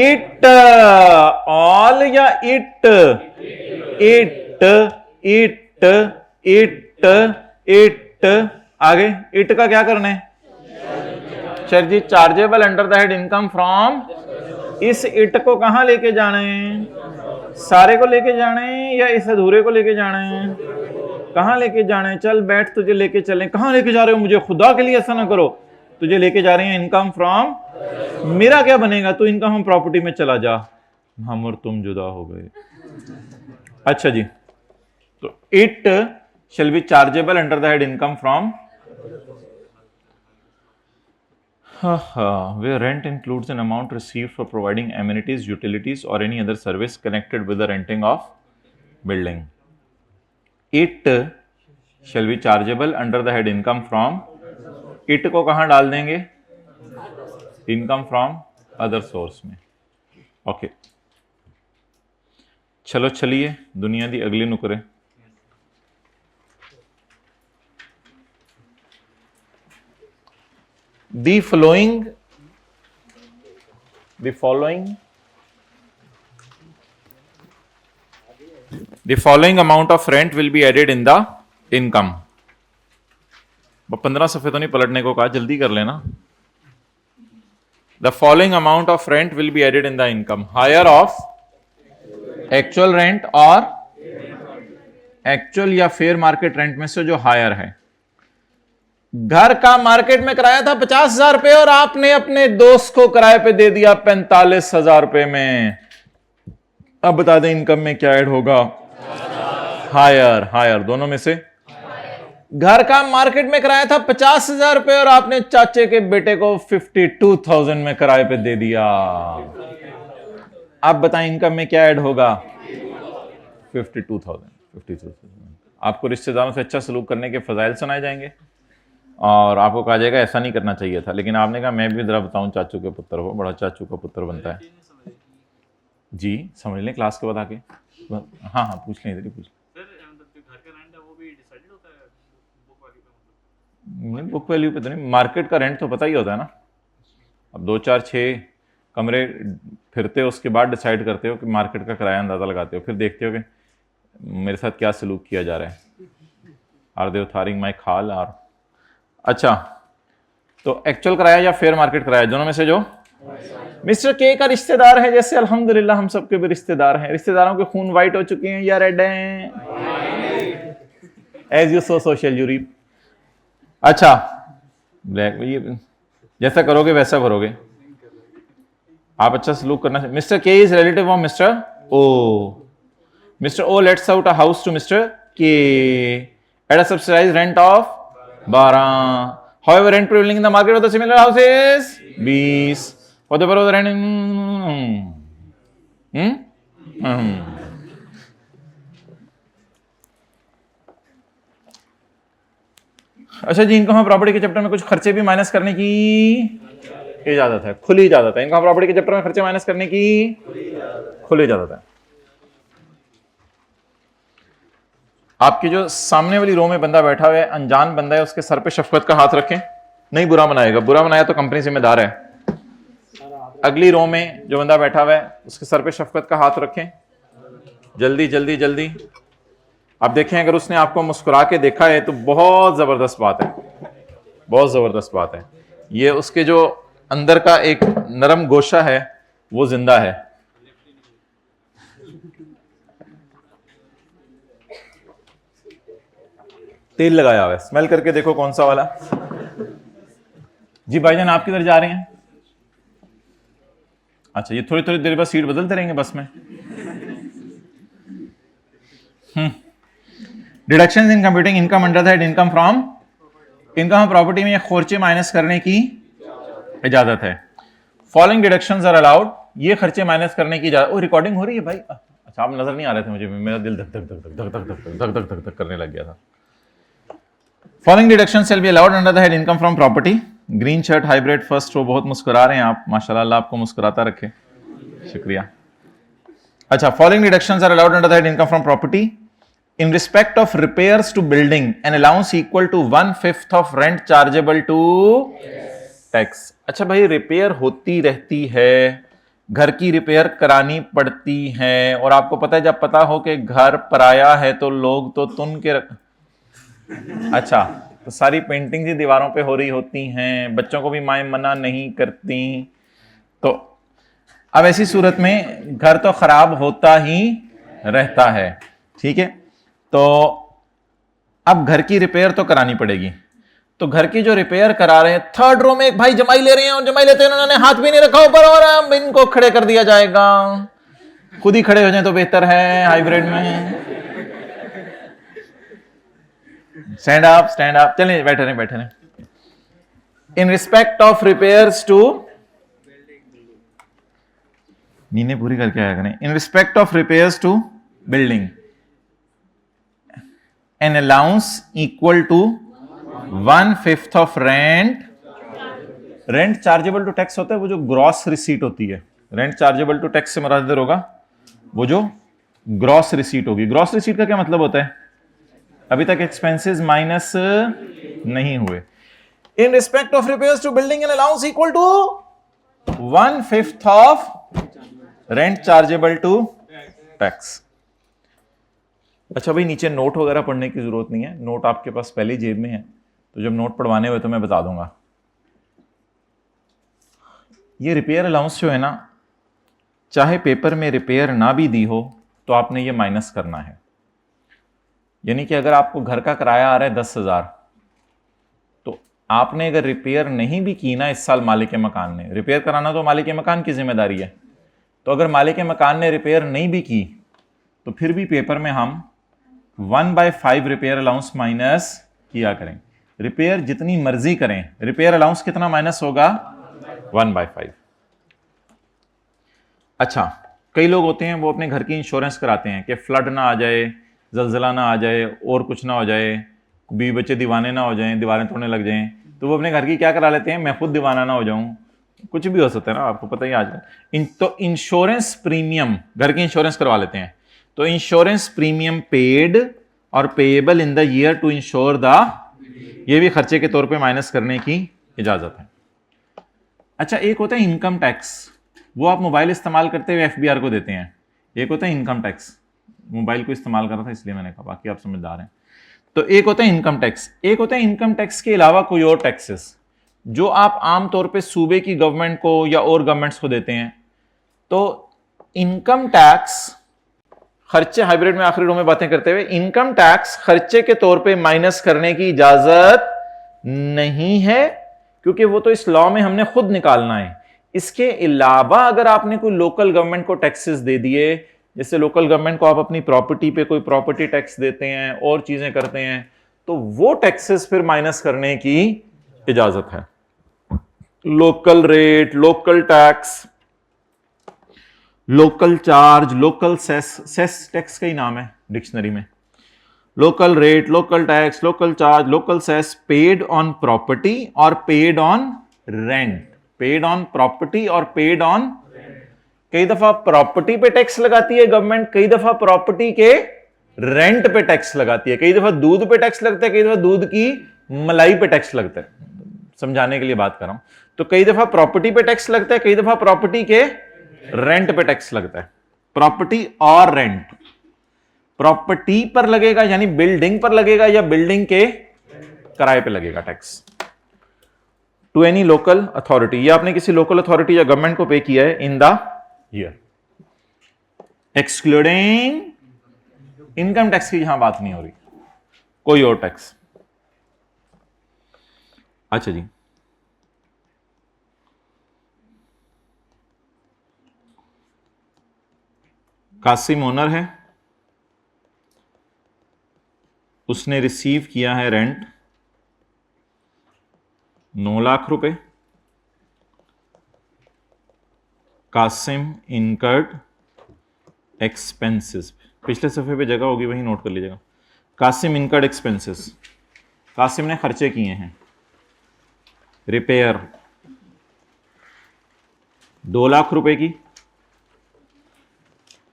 It all या it आगे it का क्या करना है? Sir ji chargeable under the head income from, इस इट को कहां लेके जाना है? सारे को लेके जाना है या इस अधूरे को लेके जाना है? कहां लेके जाना है? चल बैठ, तुझे लेके चलें। कहां लेके जा रहे हो मुझे? खुदा के लिए ऐसा ना करो, तुझे लेके जा रहे हैं इनकम फ्रॉम, मेरा क्या बनेगा? तू इनकम हम प्रॉपर्टी में चला जा, हम और तुम जुदा हो गए। अच्छा जी, तो it shall be chargeable under the head income from where rent includes an amount received for providing amenities, utilities or any other service connected with the renting of building. It shall be chargeable under the head income from, it को कहां डाल देंगे? Income from other source में। Okay, चलो चलिए दुनिया दी अगली नुकरे। The following amount of rent will be added in the income. 15 सफ़े तो नहीं पलटने को कहा, जल्दी कर लेना। The following amount of rent will be added in the income. Higher of actual rent और actual या fair market rent में से जो हायर है। घर का मार्केट में किराया था 50,000 रुपए और आपने अपने दोस्त को किराए पे दे दिया 45,000 रुपए में। अब बता दें इनकम में क्या ऐड होगा? हायर, हायर दोनों में से। घर का मार्केट में किराया था 50,000 रुपए और आपने चाचे के बेटे को 52,000 में किराए पे दे दिया। आप बताएं इनकम में क्या ऐड होगा? 52,000। आपको रिश्तेदारों से अच्छा सलूक करने के फजाइल सुनाए जाएंगे और आपको कहा जाएगा ऐसा नहीं करना चाहिए था, लेकिन आपने कहा मैं भी जरा बताऊं चाचू के पुत्र हो, बड़ा चाचू का पुत्र बनता है जी। समझ लें क्लास के बाद आके। हाँ हाँ पूछ लें, इधर ही पूछ लें। नहीं बुक वैल्यू पे तो नहीं, मार्केट का रेंट तो पता ही होता है ना। अब 2 4 6 कमरे फिरते हो, उसके बाद डिसाइड करते हो कि मार्केट का किराया अंदाजा लगाते हो, फिर देखते हो कि मेरे साथ क्या सलूक किया जा रहा है। आर दे थारिंग माई खाल आर। अच्छा, तो एक्चुअल किराया या फेयर मार्केट किराया, दोनों में से जो मिस्टर के का रिश्तेदार है, जैसे अल्हम्दुलिल्लाह हम सबके भी रिश्तेदार हैं। रिश्तेदारों के खून व्हाइट हो चुके हैं या रेड हैं? As you sow so shall you reap. अच्छा, ब्लैक, ये जैसा करोगे वैसा भरोगे आप। अच्छा सलूक करना। Mister K is relative of mister O. Mister O lets out a house to mister K at a subsidized rent of 12. However, rent prevailing in the market of the similar house is 20. For the purpose of rent, अच्छा जी, income property के chapter में कुछ खर्चे भी minus करने की इजाजत है, खुली इजाजत है। इनकम प्रॉपर्टी के चैप्टर में खर्चे माइनस करने की खुली इजाजत है। आपकी जो सामने वाली रो में बंदा बैठा हुआ है, अनजान बंदा है, उसके सर पे शफकत का हाथ रखें, नहीं बुरा बनाएगा, बुरा बनाया तो कंपनी जिम्मेदार है। अगली रो में जो बंदा बैठा हुआ है उसके सर पे शफकत का हाथ रखें, जल्दी जल्दी जल्दी। आप देखें अगर उसने आपको मुस्कुरा के देखा है तो बहुत जबरदस्त बात है, बहुत जबरदस्त बात है। ये उसके जो अंदर का एक नरम गोशा है वो जिंदा है। तेल लगाया हुआ है, स्मेल करके देखो कौन सा वाला। जी भाईजान आप किधर जा रहे हैं? अच्छा, ये थोड़ी थोड़ी देर बाद सीट बदलते रहेंगे बस में। Deductions in computing income under the head income from property में खर्चे माइनस करने की इजाजत है। फॉलोइंग डिडक्शंस आर अलाउड, ये खर्चे माइनस करने की इजाजत। रिकॉर्डिंग हो रही है भाई? अच्छा, आप नजर नहीं आ रहे थे मुझे, मेरा दिल धक धक धक धक धक धक धक धक धक धक करने लग गया था। Following deductions shall be allowed under the head income from property. Green shirt hybrid first row, बहुत मुस्कुरा रहे हैं आप, माशाल्लाह, अल्लाह आपको मुस्कुराता रखे, शुक्रिया। अच्छा, following deductions are allowed under the head income from property in respect of repairs to building an allowance equal to 1/5 of rent chargeable to tax। अच्छा भाई, रिपेयर होती रहती है, घर की रिपेयर करानी पड़ती है, और आपको पता है जब पता हो कि घर पराया है तो लोग तो तुन के अच्छा, तो सारी पेंटिंग ही दीवारों पे हो रही होती हैं, बच्चों को भी माएं मना नहीं करती, तो अब ऐसी सूरत में घर तो खराब होता ही रहता है, ठीक है। तो अब घर की रिपेयर तो करानी पड़ेगी, तो घर की जो रिपेयर करा रहे हैं, थर्ड रो में एक भाई जमाई ले रहे हैं, और जमाई लेते हैं उन्होंने हाथ भी नहीं रखा ऊपर, और अब इनको खड़े कर दिया जाएगा। खुद ही खड़े हो जाए तो बेहतर है हाइब्रिड में। स्टैंड अप, चलिए बैठे रहे। In respect of repairs to, नींदें पूरी करके आया करें। In respect of repairs to building an allowance equal to 1/5 of rent chargeable to tax होता है, वो जो ग्रॉस रिसीट होती है। रेंट चार्जेबल टू टैक्स से मुराद होगा वो जो ग्रॉस रिसीट होगी। ग्रॉस रिसीट का क्या मतलब होता है? अभी तक एक्सपेंसेस माइनस नहीं हुए। In respect of repairs to building an allowance equal to 1/5 of rent chargeable to tax. अच्छा भाई, नीचे नोट वगैरह पढ़ने की जरूरत नहीं है, नोट आपके पास पहले जेब में है, तो जब नोट पढ़वाने हुए तो मैं बता दूंगा। ये रिपेयर अलाउंस जो है ना, चाहे पेपर में रिपेयर ना भी दी हो तो आपने ये माइनस करना है। यानी कि अगर आपको घर का किराया आ रहा है 10,000, तो आपने अगर रिपेयर नहीं भी की ना इस साल, मालिक मकान ने, रिपेयर कराना तो मालिक मकान की जिम्मेदारी है, तो अगर मालिक मकान ने रिपेयर नहीं भी की तो फिर भी पेपर में हम 1/5 रिपेयर अलाउंस माइनस किया करें। रिपेयर जितनी मर्जी करें, रिपेयर अलाउंस कितना माइनस होगा? 1/5। अच्छा, कई लोग होते हैं वो अपने घर की इंश्योरेंस कराते हैं कि फ्लड ना आ जाए, जलजला ना आ जाए, और कुछ ना हो जाए, बीवी बच्चे दीवाने ना हो जाएं, दीवारें तोड़ने लग जाएं, तो वो अपने घर की क्या करा लेते हैं, मैं खुद दीवाना ना हो जाऊं, कुछ भी हो सकता है ना, आपको पता ही आजकल। तो इंश्योरेंस प्रीमियम, घर की इंश्योरेंस करवा लेते हैं, तो इंश्योरेंस प्रीमियम पेड और payable in the year to insure the, ये भी खर्चे के तौर पे माइनस करने की इजाजत है। अच्छा, एक होता है इनकम टैक्स, वो आप मोबाइल इस्तेमाल करते हुए एफबीआर को देते हैं। एक होता है इनकम टैक्स, मोबाइल को इस्तेमाल कर रहा था इसलिए मैंने कहा, बाकी आप समझदार हैं। तो एक होता है इनकम टैक्स, एक होता है इनकम टैक्स के अलावा कोई और टैक्सेस जो आप आमतौर पे सूबे की गवर्नमेंट को या और गवर्नमेंट्स को देते हैं। तो इनकम टैक्स खर्चे, हाइब्रिड में आखिरी रो में बातें करते हुए, इनकम टैक्स खर्चे के तौर पे माइनस करने की इजाजत नहीं है, क्योंकि वो तो इस लॉ में हमने खुद निकालना है। इसके अलावा अगर आपने कोई लोकल गवर्नमेंट को टैक्सेस दे दिए, जैसे लोकल गवर्नमेंट को आप अपनी प्रॉपर्टी पे कोई प्रॉपर्टी टैक्स देते हैं और चीजें करते हैं, तो वो टैक्सेस फिर माइनस करने की इजाजत है। Local rate, local tax, local charge, local cess, cess tax का ही नाम है डिक्शनरी में। Local rate, local tax, local charge, local cess paid on property और paid on rent, paid on property और पेड ऑन, कई दफा प्रॉपर्टी पे टैक्स लगाती है गवर्नमेंट, कई दफा प्रॉपर्टी के रेंट पे टैक्स लगाती है, कई दफा दूध पे टैक्स लगता है, कई दफा दूध की मलाई पे टैक्स लगता है, समझाने के लिए बात कर रहा हूं। तो कई दफा प्रॉपर्टी पे टैक्स लगता है, कई दफा प्रॉपर्टी के रेंट पे टैक्स लगता है। प्रॉपर्टी और रेंट, प्रॉपर्टी पर लगेगा यानी बिल्डिंग पर लगेगा, या बिल्डिंग के किराए पे लगेगा tax. To any local authority, या आपने किसी लोकल अथॉरिटी या गवर्नमेंट को पे किया है इन the year, excluding income tax की यहां बात नहीं हो रही, कोई और टैक्स। अच्छा जी, कासिम ओनर है, उसने रिसीव किया है रेंट 9 लाख रुपए। कासिम इनकर्ड एक्सपेंसेस, पिछले सफ़े पे जगह होगी वहीं नोट कर लीजिएगा। कासिम इनकर्ड एक्सपेंसेस, कासिम ने खर्चे किए हैं। रिपेयर 2 लाख रुपए की।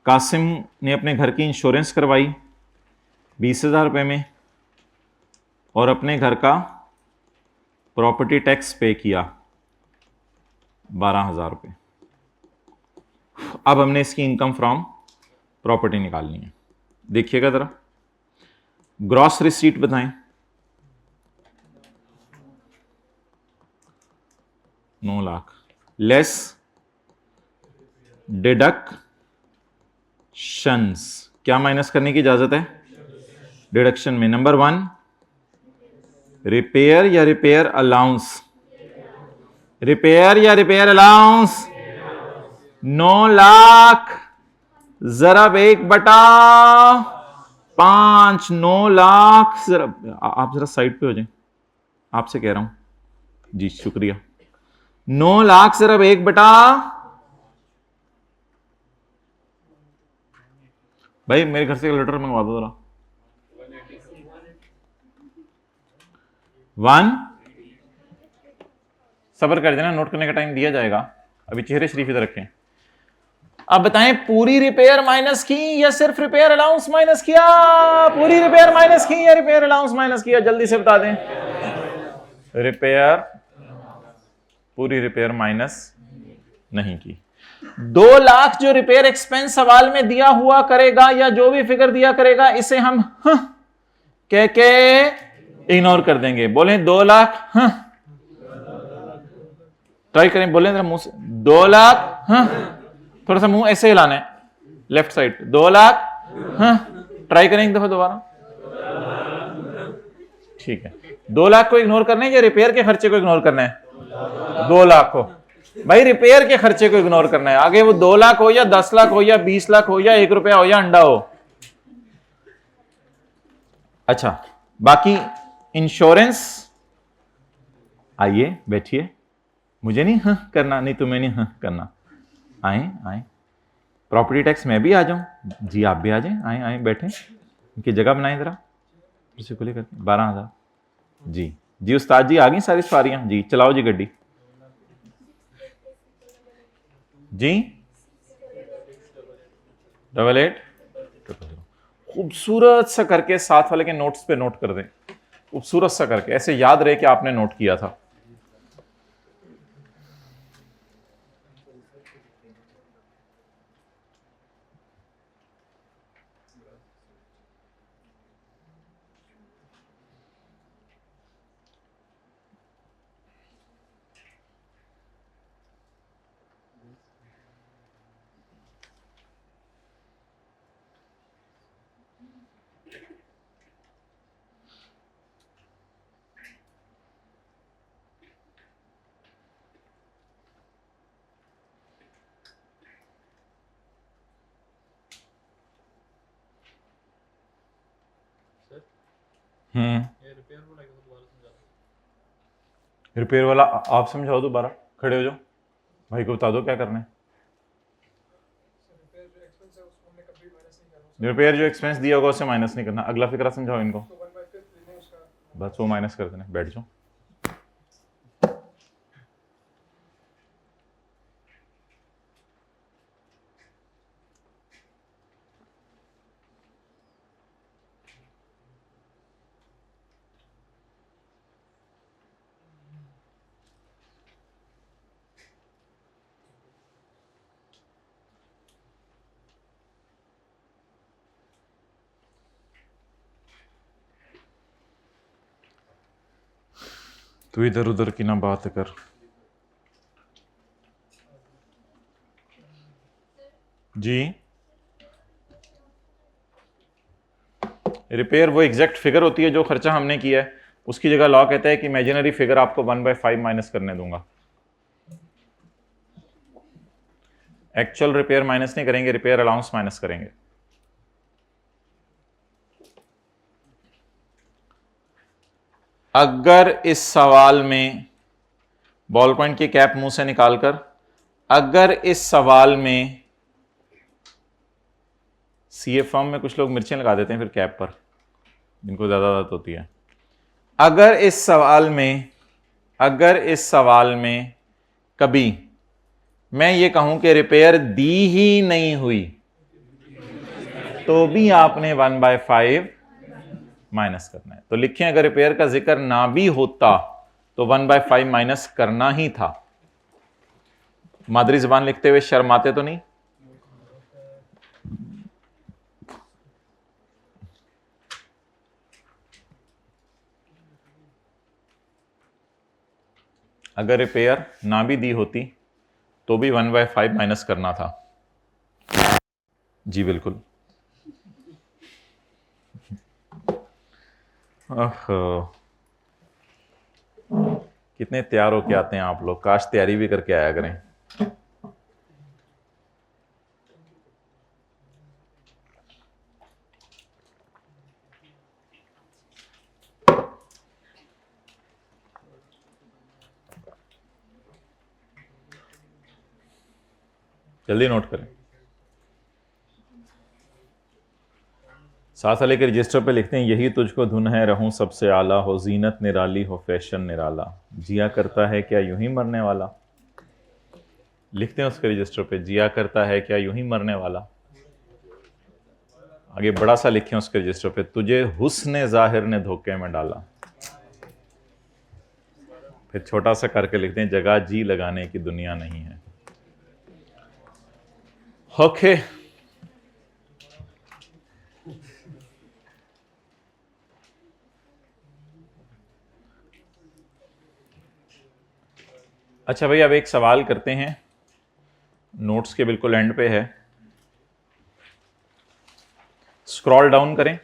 कासिम ने अपने घर की इंश्योरेंस करवाई 20,000 रुपये में और अपने घर का प्रॉपर्टी टैक्स पे किया 12,000 रुपये। अब हमने इसकी इनकम फ्रॉम प्रॉपर्टी निकालनी है। देखिएगा जरा, ग्रॉस रिसीट बताएं। 9 लाख लेस डिडक्शंस, क्या माइनस करने की इजाजत है? डिडक्शन में नंबर 1 रिपेयर या रिपेयर अलाउंस, रिपेयर या रिपेयर अलाउंस। 9 लाख जरब 1/5, 9 लाख जरा, आप जरा साइड पे हो जाए, आपसे कह रहा हूं जी, शुक्रिया। 9 लाख जरब 1/, भाई मेरे घर से लेटर मंगवा दो जरा। 1, सब्र कर देना, नोट करने का टाइम दिया जाएगा। अभी चेहरे शरीफ इधर रखें। अब बताएं, पूरी रिपेयर माइनस की या सिर्फ रिपेयर अलाउंस माइनस किया? पूरी रिपेयर माइनस की या रिपेयर अलाउंस माइनस किया? जल्दी से बता दें। रिपेयर, पूरी रिपेयर माइनस नहीं की। 2 लाख जो रिपेयर एक्सपेंस सवाल में दिया हुआ करेगा या जो भी फिगर दिया करेगा, इसे हम कह के इग्नोर कर देंगे। बोले 2 लाख, ट्राई करें, बोले जरा मुंह से, 2 लाख, थोड़ा सा मुंह ऐसे हिलाना है, लेफ्ट साइड। 2 लाख, ट्राई करें एक दफा दोबारा। ठीक है, 2 लाख को इग्नोर करना है या रिपेयर के खर्चे को इग्नोर करना है? 2 लाख को, भाई रिपेयर के खर्चे को इग्नोर करना है। आगे वो 2 लाख हो या 10 लाख हो या 20 लाख हो या 1 रुपया हो या अंडा हो। अच्छा, बाकी इंश्योरेंस, आइए बैठिए, मुझे नहीं करना, नहीं तुम्हें नहीं करना, आए आए। प्रॉपर्टी टैक्स मैं भी आ जाऊं जी, आप भी आ जाएं, आए आए बैठे, इनकी जगह बनाएं जरा, इसे खुले कर। 12,000 जी जी। उस्ताद जी आ गई सारी सवारियां जी, चलाओ जी गड्डी जी। 88 खूबसूरत सा करके साथ वाले के नोट्स पे नोट कर दें, खूबसूरत सा करके, ऐसे याद रहे कि आपने नोट किया था। रिपेयर वाला आप समझाओ दोबारा, खड़े हो जाओ, भाई को बता दो क्या करना है। रिपेयर जो एक्सपेंस दिया होगा उसे माइनस नहीं करना। अगला फिक्रा समझाओ इनको, बस वो माइनस कर देना, बैठ जाओ। तू इधर उधर की ना बात कर। जी, रिपेयर वो एग्जैक्ट फिगर होती है जो खर्चा हमने किया है, उसकी जगह लॉ कहता है कि इमेजिनरी फिगर आपको 1/5 माइनस करने दूंगा। एक्चुअल रिपेयर माइनस नहीं करेंगे, रिपेयर अलाउंस माइनस करेंगे। अगर इस सवाल में बॉल पॉइंट की कैप मुंह से निकालकर, अगर इस सवाल में सीए फॉर्म में कुछ लोग मिर्चें लगा देते हैं फिर कैप पर, जिनको ज्यादा आदत होती है। अगर इस सवाल में कभी मैं ये कहूं कि रिपेयर दी ही नहीं हुई, तो भी आपने 1/5 माइनस करना है। तो लिखें, अगर रिपेयर का जिक्र ना भी होता तो 1/5 माइनस करना ही था। मादरी जबान लिखते हुए शर्माते तो नहीं? अगर रिपेयर ना भी दी होती तो भी 1/5 माइनस करना था। जी बिल्कुल। कितने तैयार होके आते हैं आप लोग, काश तैयारी भी करके आया करें। जल्दी नोट करें। साथ वाले के रजिस्टर पे लिखते हैं, यही तुझको धुन है, रहूं सबसे आला, हो जीनत निराली, हो फैशन निराला, जिया करता है क्या यूं ही मरने वाला। लिखते हैं उसके रजिस्टर पे, जिया करता है क्या यूं ही मरने वाला। आगे बड़ा सा लिखें उसके रजिस्टर पे, तुझे हुस्न जाहिर ने धोखे में डाला। फिर छोटा सा करके लिखते हैं, जगह जी लगाने की दुनिया नहीं है। ओके, अच्छा भाई, अब एक सवाल करते हैं, नोट्स के बिल्कुल एंड पे है। स्क्रॉल डाउन करें।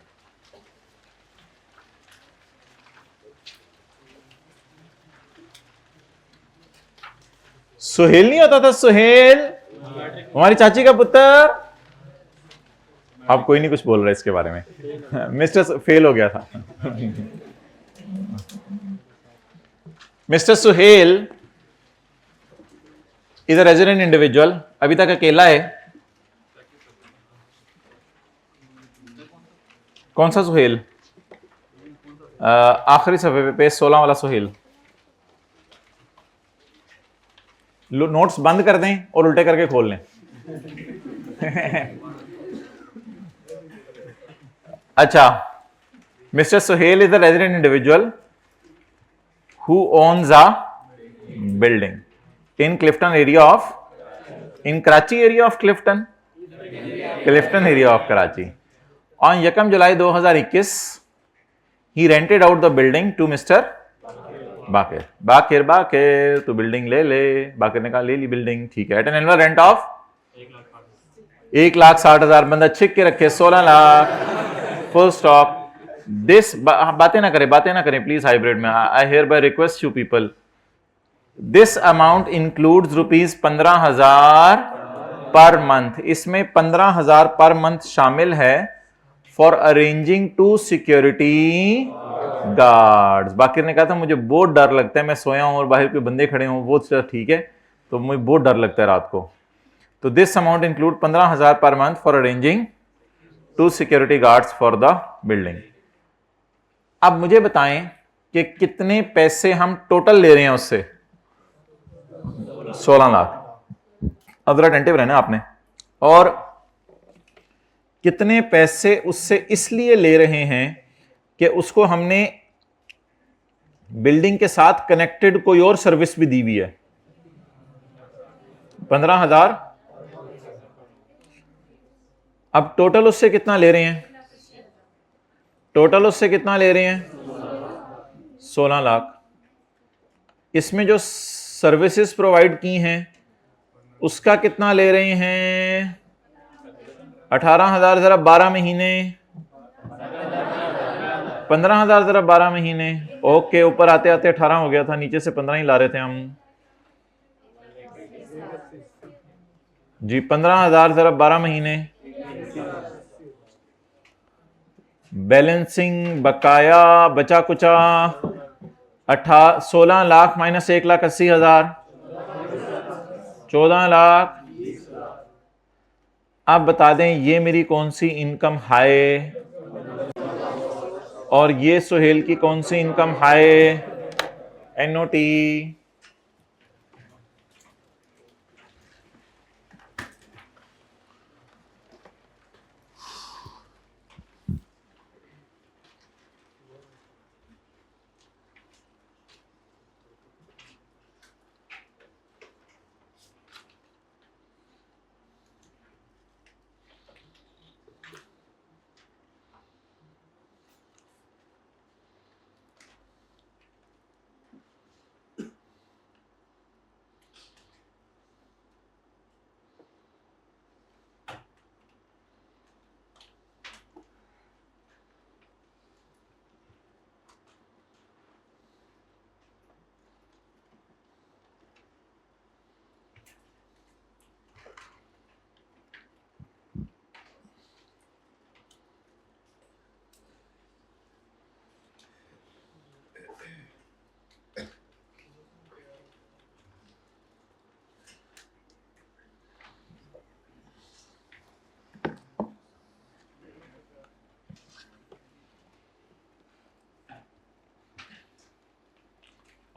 सुहेल नहीं होता था? सुहेल हमारी चाची का पुत्र। अब कोई नहीं कुछ बोल रहा है इसके बारे में। मिस्टर फेल हो गया था। Mr Suhail is a resident individual, अभी तक अकेला है। कौन सा सुहेल? आखिरी सफे पे पेज 16 वाला सुहेल। नोट्स बंद कर दें और उल्टे करके खोल लें। अच्छा, Mr Suhail is a resident individual who owns a building in Clifton area of, in Karachi area of Clifton area of Karachi. On 1 July 2021, he rented out the building to Mr. बाकिर। बाकिर तो बिल्डिंग ले ले। बाकिर ने कहा ले ली building, ठीक है। At an annual rent of 1,60,000। बंदा छिक के रखे 16 लाख, फुल स्टॉप। दिस बातें ना करें प्लीज हाइब्रिड में। I hear bye request you people, this amount includes ₹15,000 per month. इसमें 15,000 पर मंथ शामिल है फॉर अरेंजिंग 2 सिक्योरिटी गार्ड्स। बाकिर ने कहा था मुझे बहुत डर लगता है, मैं सोया हूं और बाहर कोई बंदे खड़े हों, वो ठीक है, तो मुझे बहुत डर लगता है रात को। तो this amount include 15,000 per month for arranging 2 security guards for the building. अब मुझे बताएं कि कितने पैसे हम टोटल ले रहे हैं उससे? 16 लाख। अब जरा अटेंटिव रहना आपने। और कितने पैसे उससे इसलिए ले रहे हैं कि उसको हमने बिल्डिंग के साथ कनेक्टेड कोई और सर्विस भी दी हुई है। 15,000। अब टोटल उससे कितना ले रहे हैं? टोटल उससे कितना ले रहे हैं? 16 लाख। इसमें जो सर्विसेज प्रोवाइड की हैं उसका कितना ले रहे हैं? 18,000 जरा 12 महीने, 15,000 जरा 12 महीने। ओके, ऊपर आते आते 18 हो गया था, नीचे से 15 ही ला रहे थे हम जी। 15,000 जरा 12 महीने। बैलेंसिंग बकाया बचा कुचा 16 लाख माइनस 1,80,000, 14 लाख। आप बता दें ये मेरी कौन सी इनकम हाई और ये सुहेल की कौन सी इनकम हाई। NOT।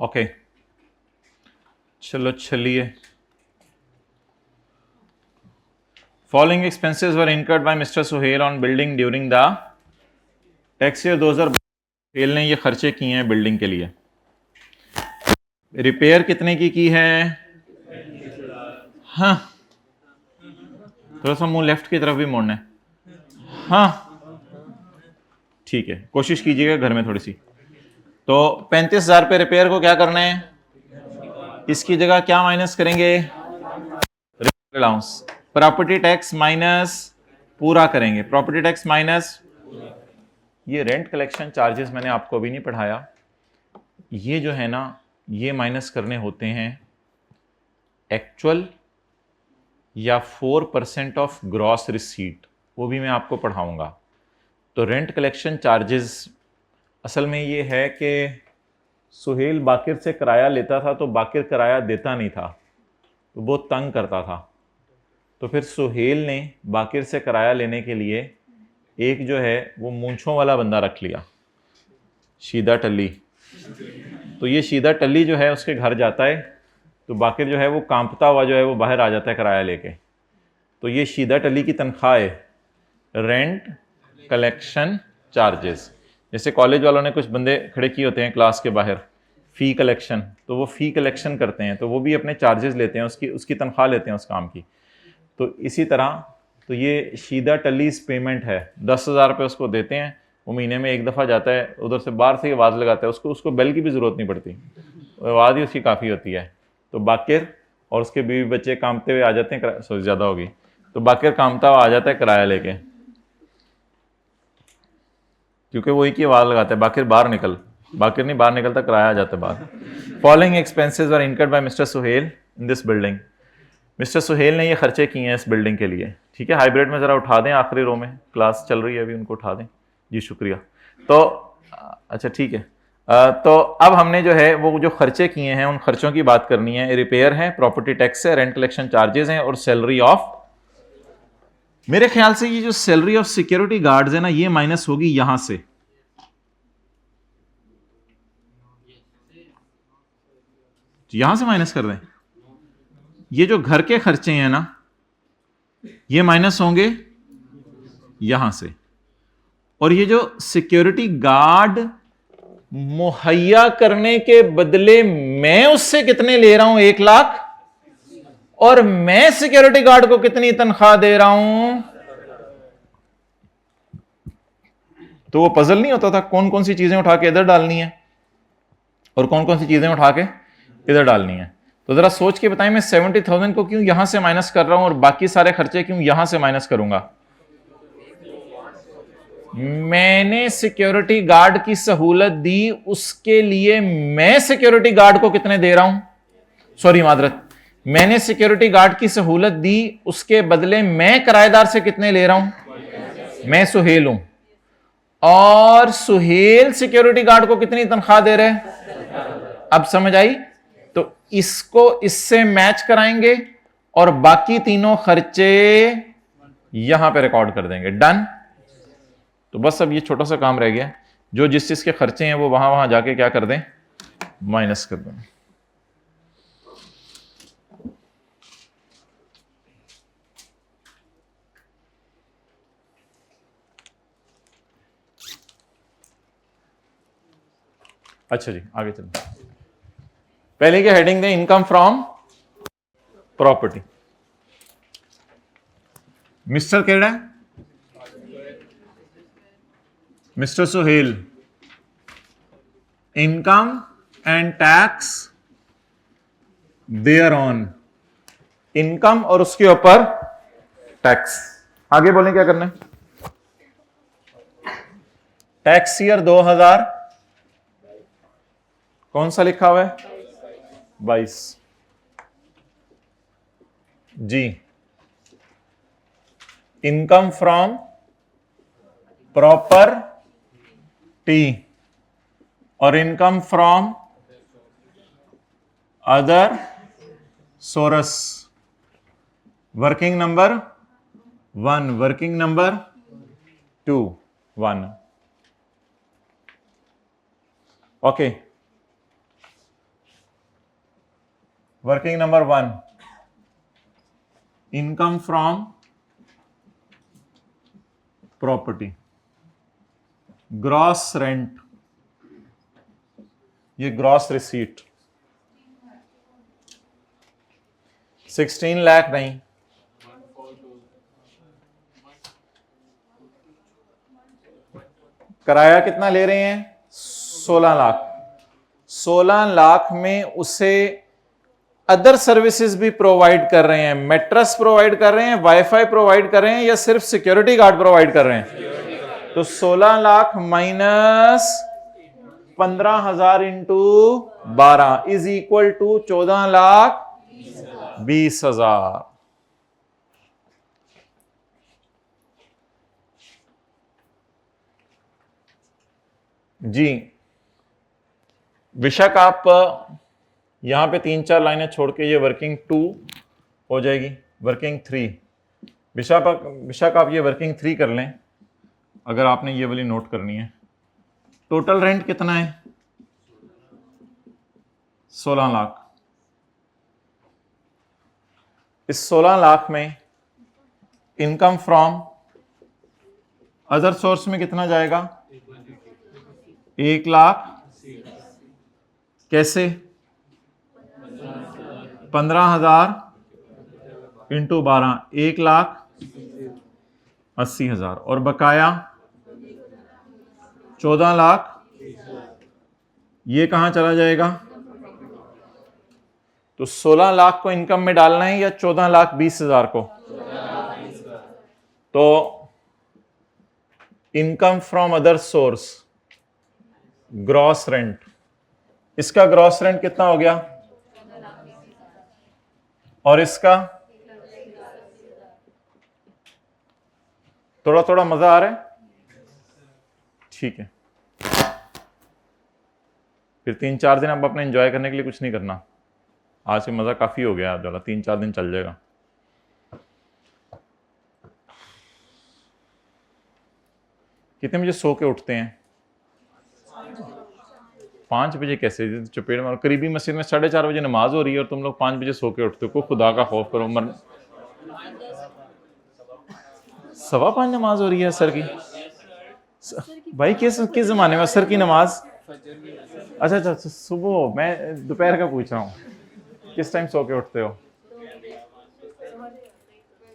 ओके चलो चलिए। Following expenses were incurred by Mr Suhail on building during the tax year 2000। Suhail ने ये खर्चे किए हैं बिल्डिंग के लिए। रिपेयर कितने की है? हाँ, थोड़ा सा मुंह लेफ्ट की तरफ भी मोड़ना है। हाँ ठीक है, कोशिश कीजिएगा घर में थोड़ी सी। तो 35,000 पे रिपेयर को क्या करना है? इसकी जगह क्या माइनस करेंगे? अलाउंस। प्रॉपर्टी टैक्स माइनस पूरा करेंगे। प्रॉपर्टी टैक्स माइनस ये रेंट कलेक्शन चार्जेस मैंने आपको अभी नहीं पढ़ाया। ये जो है ना, ये माइनस करने होते हैं एक्चुअल या 4% ऑफ ग्रॉस रिसीट, वो भी मैं आपको पढ़ाऊंगा। तो रेंट कलेक्शन चार्जेस असल में ये है कि सुहेल बाकिर से किराया लेता था तो बाकिर किराया देता नहीं था, तो बहुत तंग करता था। तो फिर सुहेल ने बाकिर से किराया लेने के लिए एक जो है वो मूंछों वाला बंदा रख लिया, शीदा टल्ली। तो ये शीदा टल्ली जो है उसके घर जाता है, तो बाकिर जो है वो कांपता हुआ जो है वो बाहर आ जाता है किराया लेके। तो ये शीदा टल्ली की तनख्वाह है रेंट कलेक्शन चार्जेस। जैसे कॉलेज वालों ने कुछ बंदे खड़े किए होते हैं क्लास के बाहर फ़ी कलेक्शन, तो वो फ़ी कलेक्शन करते हैं, तो वो भी अपने चार्जेस लेते हैं, उसकी तनख्वाह लेते हैं उस काम की। तो इसी तरह तो ये शीदा टल्लीस पेमेंट है, 10,000 रुपये उसको देते हैं, वो महीने में एक दफ़ा जाता है, उधर से बाहर से आवाज़ लगाता है, उसको बेल की भी ज़रूरत नहीं पड़ती, आवाज़ ही उसकी काफ़ी होती है। तो बाकिर और उसके बीवी बच्चे कामते हुए आ जाते हैं, सॉरी ज़्यादा होगी, तो बाकिर कामता हुआ आ जाता है किराया लेके, क्योंकि वो एक ही आवाज़ लगाता है, बाकिर नहीं बाहर निकलता, किराया आ जाता है बाहर। Following expenses were incurred by Mr Suhail in this building. Mr Suhail ने ये खर्चे किए हैं इस बिल्डिंग के लिए। ठीक है, हाइब्रिड में ज़रा उठा दें, आखिरी रो में क्लास चल रही है अभी, उनको उठा दें जी, शुक्रिया। तो अच्छा ठीक है, तो अब हमने जो है वो जो खर्चे किए हैं उन खर्चों की बात करनी है। रिपेयर है, प्रॉपर्टी टैक्स है, रेंट कलेक्शन चार्जेस हैं और सैलरी ऑफ, मेरे ख्याल से ये जो सैलरी ऑफ सिक्योरिटी गार्ड्स है ना, ये माइनस होगी यहां से। यहां से माइनस कर दें। ये जो घर के खर्चे हैं ना, ये माइनस होंगे यहां से। और ये जो सिक्योरिटी गार्ड मुहैया करने के बदले मैं उससे कितने ले रहा हूं, 1 लाख, और मैं सिक्योरिटी गार्ड को कितनी तनख्वाह दे रहा हूं, तो वो पजल नहीं होता था कौन कौन सी चीजें उठा के इधर डालनी है और कौन कौन सी चीजें उठा के इधर डालनी है। तो जरा सोच के बताएं, मैं 70,000 को क्यों यहां से माइनस कर रहा हूं और बाकी सारे खर्चे क्यों यहां से माइनस करूंगा? मैंने सिक्योरिटी गार्ड की सहूलत दी, उसके लिए मैं सिक्योरिटी गार्ड को कितने दे रहा हूं, सॉरी मादरत, मैंने सिक्योरिटी गार्ड की सहूलत दी, उसके बदले मैं किराएदार से कितने ले रहा हूं, मैं सुहेल हूं, और सुहेल सिक्योरिटी गार्ड को कितनी तनख्वाह दे रहे हैं, अब समझ आई? तो इसको इससे मैच कराएंगे और बाकी तीनों खर्चे यहां पे रिकॉर्ड कर देंगे। डन। तो बस अब ये छोटा सा काम रह गया, जो जिस चीज के खर्चे हैं वो वहां वहां जाके क्या कर दें, माइनस कर दें। अच्छा जी, आगे चलते। पहले की हेडिंग दें इनकम फ्रॉम प्रॉपर्टी। मिस्टर केड़ा, Mr Suhail, income and tax thereon. Income और उसके ऊपर टैक्स। आगे बोलें क्या करना है? टैक्स ईयर 2000 कौन सा लिखा हुआ है? 22 जी। इनकम फ्रॉम प्रॉपर्टी और income from other source. Working number 1, working number 2, 1। Okay, working number 1, income from property, gross rent, ये ग्रॉस रिसीट 16 लाख नहीं, किराया कितना ले रहे हैं? 16 लाख। 16 लाख में उसे अदर सर्विसेज भी प्रोवाइड कर रहे हैं। मैट्रेस प्रोवाइड कर रहे हैं, वाईफाई प्रोवाइड कर रहे हैं, या सिर्फ सिक्योरिटी गार्ड प्रोवाइड कर रहे हैं? तो 16 lakh minus 15,000 into 12 is equal to 14,20,000। जी विशाख, आप यहां पे 3-4 लाइनें छोड़ के ये वर्किंग 2 हो जाएगी, वर्किंग 3। विशाख आप ये वर्किंग 3 कर लें, अगर आपने ये वाली नोट करनी है। टोटल रेंट कितना है? 16 लाख। इस 16 लाख में इनकम फ्रॉम अदर सोर्स में कितना जाएगा? 1 लाख। कैसे? 15,000 इंटू 12, 1,80,000। और बकाया 14 लाख। ये कहां चला जाएगा? तो 16 लाख को इनकम में डालना है या 14,20,000 को? तो income from other source, gross rent, इसका ग्रॉस रेंट कितना हो गया? और इसका? थोड़ा थोड़ा मजा आ रहा है? ठीक है, फिर 3-4 दिन अब अपने एंजॉय करने के लिए कुछ नहीं करना। आज से मजा काफी हो गया, आज वाला 3-4 दिन चल जाएगा। कितने बजे सो के उठते हैं? 5 बजे कैसे? चपेट मारो, करीबी मस्जिद में 4:30 बजे नमाज हो रही है और तुम लोग 5 बजे सो के उठते हो। को खुदा का खौफ करो। 5:15 नमाज हो रही है असर की? भाई किस जमाने में असर की नमाज? अच्छा अच्छा, सुबह। मैं दोपहर का पूछ रहा हूँ, किस टाइम सो के उठते हो?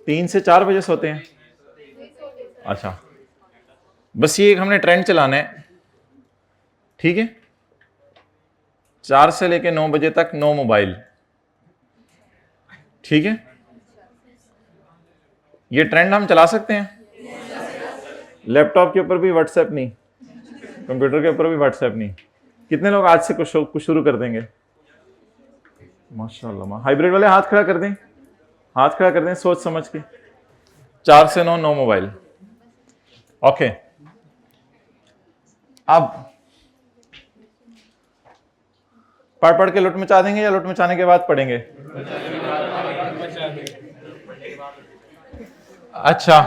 3 से 4 बजे सोते हैं? अच्छा, बस ये एक हमने ट्रेंड चलाना है, ठीक है? 4 से लेके 9 बजे तक नो मोबाइल, ठीक है? ये ट्रेंड हम चला सकते हैं। लैपटॉप के ऊपर भी व्हाट्सएप नहीं, कंप्यूटर के ऊपर भी व्हाट्सएप नहीं। कितने लोग आज से कुछ शुरू कर देंगे? माशाल्लाह। हाइब्रिड वाले हाथ खड़ा कर दें, हाथ खड़ा कर दें सोच समझ के। 4 से 9 नो मोबाइल। ओके, अब पढ़ पढ़ के लुट मचा देंगे या लुट मचाने के बाद पढ़ेंगे? अच्छा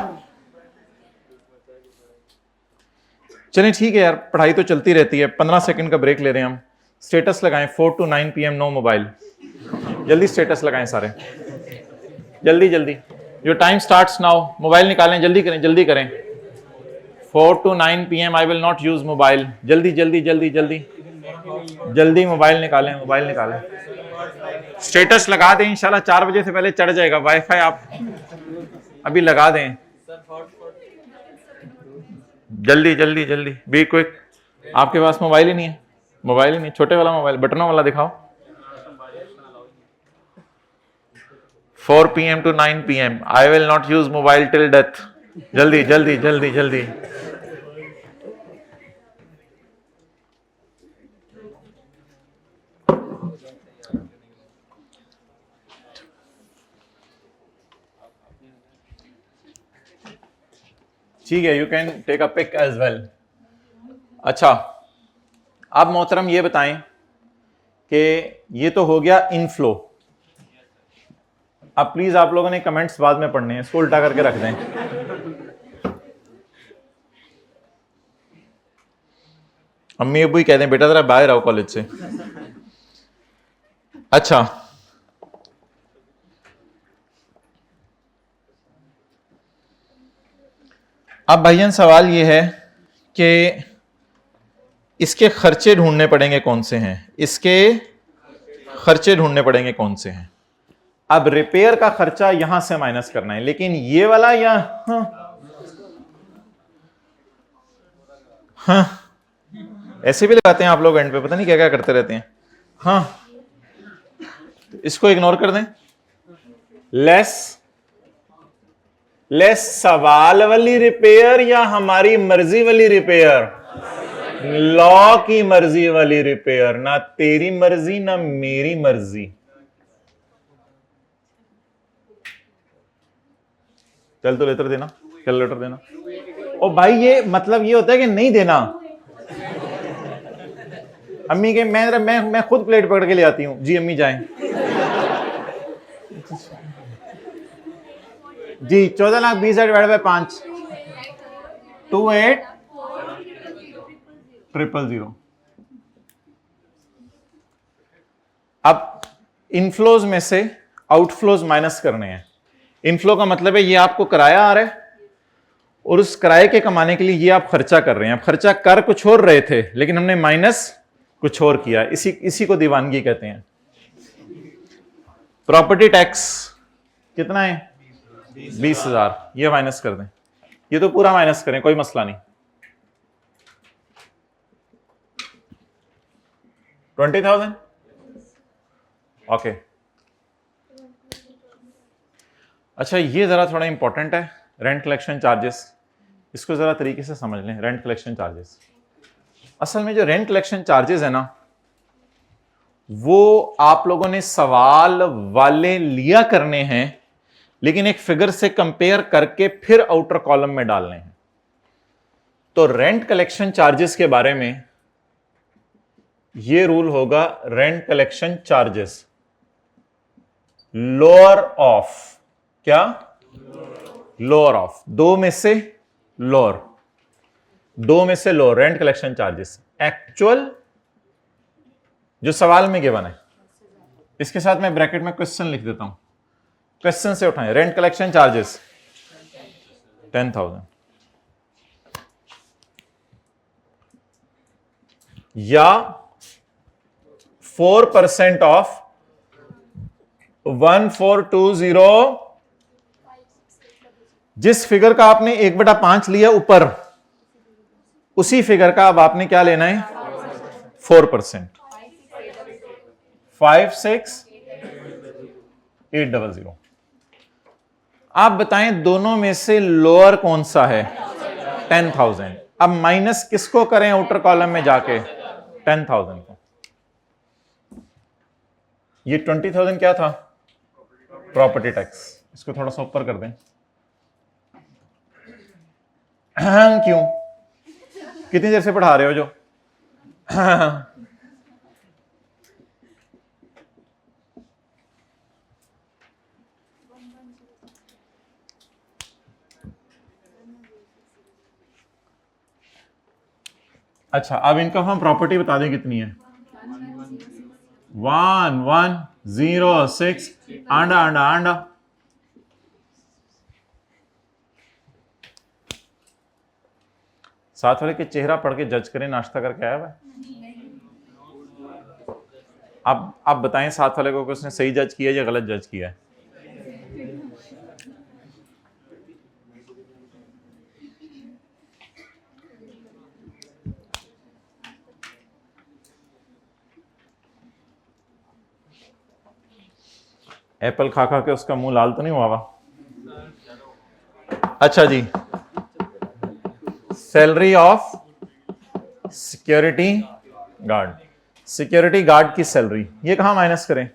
चलिए ठीक है यार, पढ़ाई तो चलती रहती है। 15 सेकंड का ब्रेक ले रहे हैं हम। स्टेटस लगाएं 4 to 9 PM नो मोबाइल। जल्दी स्टेटस लगाएं सारे, जल्दी जल्दी। Your time starts now. Mobile निकालें, जल्दी करें, जल्दी करें। 4 to 9 PM I will not use mobile. जल्दी जल्दी जल्दी जल्दी जल्दी मोबाइल निकालें, मोबाइल निकालें। स्टेटस लगा दें, इंशाल्लाह 4 बजे से पहले चढ़ जाएगा। वाईफाई आप अभी लगा दें, जल्दी जल्दी जल्दी, बी क्विक। आपके पास मोबाइल ही नहीं है? मोबाइल ही नहीं, छोटे वाला मोबाइल, बटनों वाला दिखाओ। 4 PM to 9 PM I will not use mobile till death. जल्दी जल्दी जल्दी जल्दी। ठीक है, you can take a pic as well. अच्छा अब मोहतरम ये बताएं कि ये तो हो गया इनफ्लो। अब प्लीज आप लोगों ने कमेंट्स बाद में पढ़ने हैं, इसको उल्टा करके रख दें। अम्मी अबू ही कहते हैं बेटा जरा बाहर आओ कॉलेज से। अच्छा अब भाईजान सवाल ये है कि इसके खर्चे ढूंढने पड़ेंगे कौन से हैं, इसके खर्चे ढूंढने पड़ेंगे कौन से हैं। अब रिपेयर का खर्चा यहां से माइनस करना है, लेकिन ये वाला या हाँ ऐसे भी लगाते हैं आप लोग एंड पे, पता नहीं क्या क्या करते रहते हैं। हाँ इसको इग्नोर कर दें। लेस सवाल वाली रिपेयर या हमारी मर्जी वाली रिपेयर? लॉ की मर्जी वाली रिपेयर, ना तेरी मर्जी ना मेरी मर्जी। चल तो लेटर देना, चल लेटर देना। ओ भाई ये मतलब ये होता है कि नहीं देना। अम्मी के मैं खुद प्लेट पकड़ के ले आती हूं। जी अम्मी जाएं। जी 14,20,5 28,000। अब इनफ्लोज में से आउटफ्लोज माइनस करने हैं। इनफ्लो का मतलब है ये आपको किराया आ रहा है और उस किराए के कमाने के लिए ये आप खर्चा कर रहे हैं। आप खर्चा कर कुछ और रहे थे लेकिन हमने माइनस कुछ और किया। इसी को दीवानगी कहते हैं। प्रॉपर्टी टैक्स कितना है? 20,000। ये माइनस कर दें, ये तो पूरा माइनस करें, कोई मसला नहीं। 20,000 ओके। अच्छा ये जरा थोड़ा इंपॉर्टेंट है, रेंट कलेक्शन चार्जेस। इसको जरा तरीके से समझ लें। रेंट कलेक्शन चार्जेस, असल में जो रेंट कलेक्शन चार्जेस है ना, वो आप लोगों ने सवाल वाले लिया करने हैं, लेकिन एक फिगर से कंपेयर करके फिर आउटर कॉलम में डालने हैं। तो रेंट कलेक्शन चार्जेस के बारे में ये रूल होगा, rent collection charges lower of, क्या? लोअर ऑफ, दो में से लोअर, दो में से lower rent collection charges actual जो सवाल में गिवन है। इसके साथ मैं ब्रैकेट में क्वेश्चन लिख देता हूं, क्वेश्चन से उठाएं। रेंट कलेक्शन चार्जेस 10,000 या 4% ऑफ 1420। जिस फिगर का आपने 1/5 लिया ऊपर, उसी फिगर का अब आपने क्या लेना है? 4%। 56,800। आप बताएं दोनों में से लोअर कौन सा है? 10,000। अब माइनस किसको करें आउटर कॉलम में जाके? 10,000 को। ये 20,000 क्या था? Property tax. इसको थोड़ा सा ऊपर कर दें। क्यों? कितनी देर से पढ़ा रहे हो जो? अच्छा, अब इनका हम प्रॉपर्टी बता दें कितनी है। 1106 आंडा आंडा आंडा। साथ वाले के चेहरा पढ़ के जज करें, नाश्ता करके आया हुआ है। आप बताएं साथ वाले को कि उसने सही जज किया या गलत जज किया है। एप्पल खा खा के उसका मुंह लाल तो नहीं हुआ हुआ। अच्छा जी, salary of security guard. Security guard की सैलरी ये कहां माइनस करें?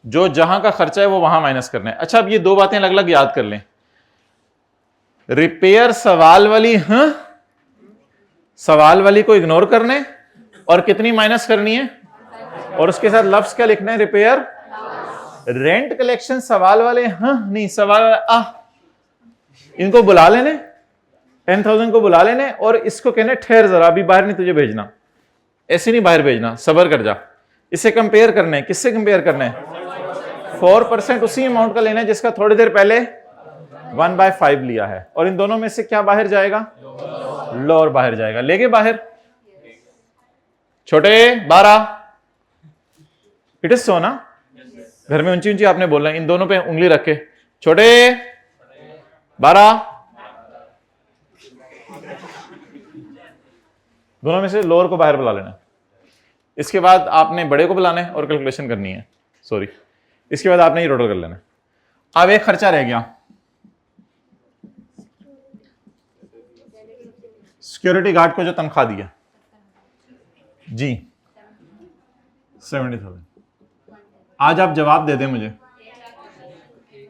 जो जहां का खर्चा है वो वहां माइनस करना है। अच्छा, अब ये दो बातें अलग अलग याद कर लें। रिपेयर सवाल वाली, सवाल वाली को इग्नोर करने और कितनी माइनस करनी है, और उसके साथ लफ्ज क्या लिखना है? रिपेयर। रेंट कलेक्शन सवाल वाले नहीं, सवाल इनको बुला लेने, 10,000 को बुला लेने और इसको कहने ठहर जरा, अभी बाहर नहीं तुझे भेजना, ऐसे नहीं बाहर भेजना, सबर कर जा। इसे कंपेयर करना है, किससे कंपेयर करना है? 4% उसी अमाउंट का लेना है जिसका थोड़ी देर पहले 1/5 लिया है, और इन दोनों में से क्या बाहर जाएगा? लोअर बाहर जाएगा। लेके बाहर छोटे 12, इट इज सो ना। घर में ऊंची ऊंची आपने बोलना है, इन दोनों पे उंगली रख के, छोटे 12, दोनों में से लोअर को बाहर बुला लेना। इसके बाद आपने बड़े को बुलाना है और कैलकुलेशन करनी है, सॉरी, इसके बाद आपने ये टोटल कर लेना है। अब एक खर्चा रह गया, सिक्योरिटी गार्ड को जो तनख्वाह दी है जी 70,000। आज आप जवाब दे दें मुझे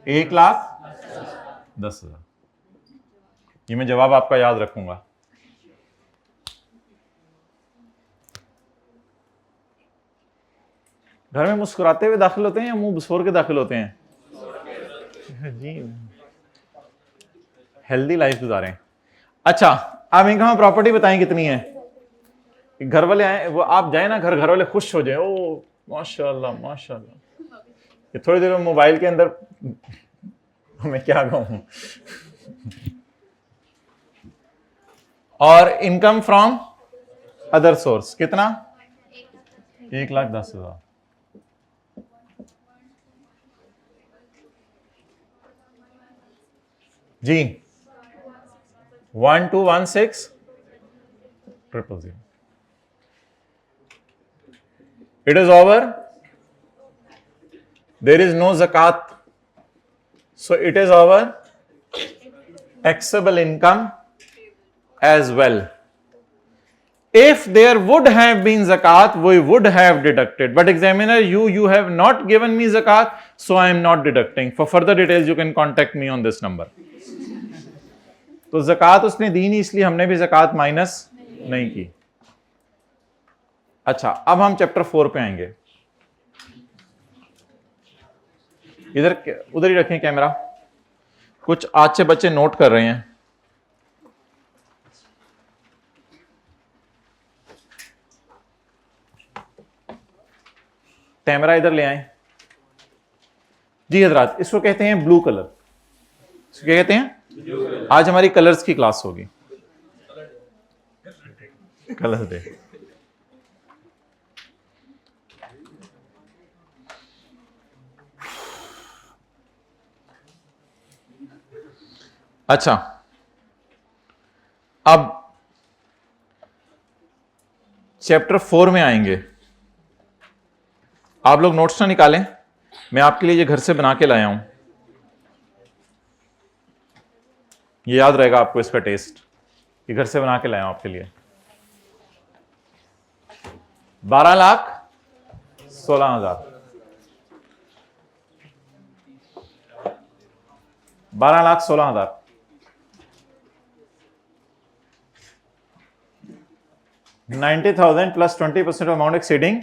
1,10,000। ये मैं जवाब आपका याद रखूंगा। घर में मुस्कुराते हुए दाखिल होते हैं या मुंह बसोर के दाखिल होते हैं? जी, हेल्दी लाइफ गुजारें। अच्छा, आप इनकम प्रॉपर्टी बताएं कितनी है। घर वाले आए, वो आप जाए ना घर, घर वाले खुश हो जाए, ओ माशाल्लाह माशाल्लाह। ये थोड़ी देर में मोबाइल के अंदर मैं क्या कहूं। और इनकम फ्रॉम अदर सोर्स कितना? 1,10,000। जी 1216,000। It is over. There is no zakat, so it is our taxable income as well. If there would have been zakat, we would have deducted. But examiner, you have not given me zakat, so I am not deducting. For further details, you can contact me on this number. तो ज़कात उसने दी नहीं, इसलिए हमने भी ज़कात minus नहीं की। अच्छा, अब हम चैप्टर 4 पे आएंगे। इधर उधर ही रखें कैमरा। कुछ आज से बच्चे नोट कर रहे हैं। कैमरा इधर ले आए जी हजरात। इसको कहते हैं ब्लू कलर। इसको क्या कहते हैं? आज हमारी कलर्स की क्लास होगी, कलर डे। अच्छा, अब चैप्टर 4 में आएंगे। आप लोग नोट्स ना निकालें, मैं आपके लिए ये घर से बना के लाया हूं। ये याद रहेगा आपको, इसका टेस्ट ये घर से बना के लाया हूं आपके लिए। 12,16,000। 12,16,000। 90,000 प्लस 20% अमाउंट एक्सीडिंग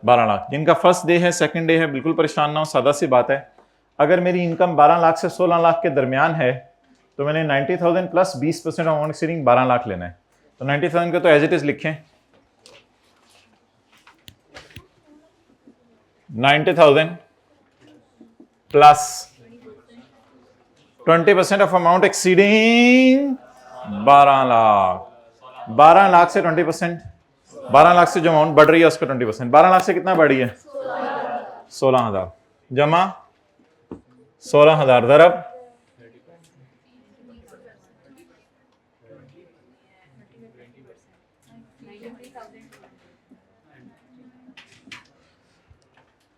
12 लाख। जिनका फर्स्ट डे है, सेकंड डे है, बिल्कुल परेशान ना हो, सादा सी बात है। अगर मेरी इनकम 12 लाख से 16 लाख के दरमियान है तो मैंने 90,000 प्लस 20% अमाउंट एक्सीडिंग 12 लाख लेना है, तो 90,000 का तो एज इट इज लिखें, 90,000 plus 20% of amount exceeding 12 lakh. 12 lakh से 20%, 12 लाख से जो अमाउंट बढ़ रही है उसका 20%, 12 लाख से कितना बढ़ी है? 16,000 जमा 16,000 दरब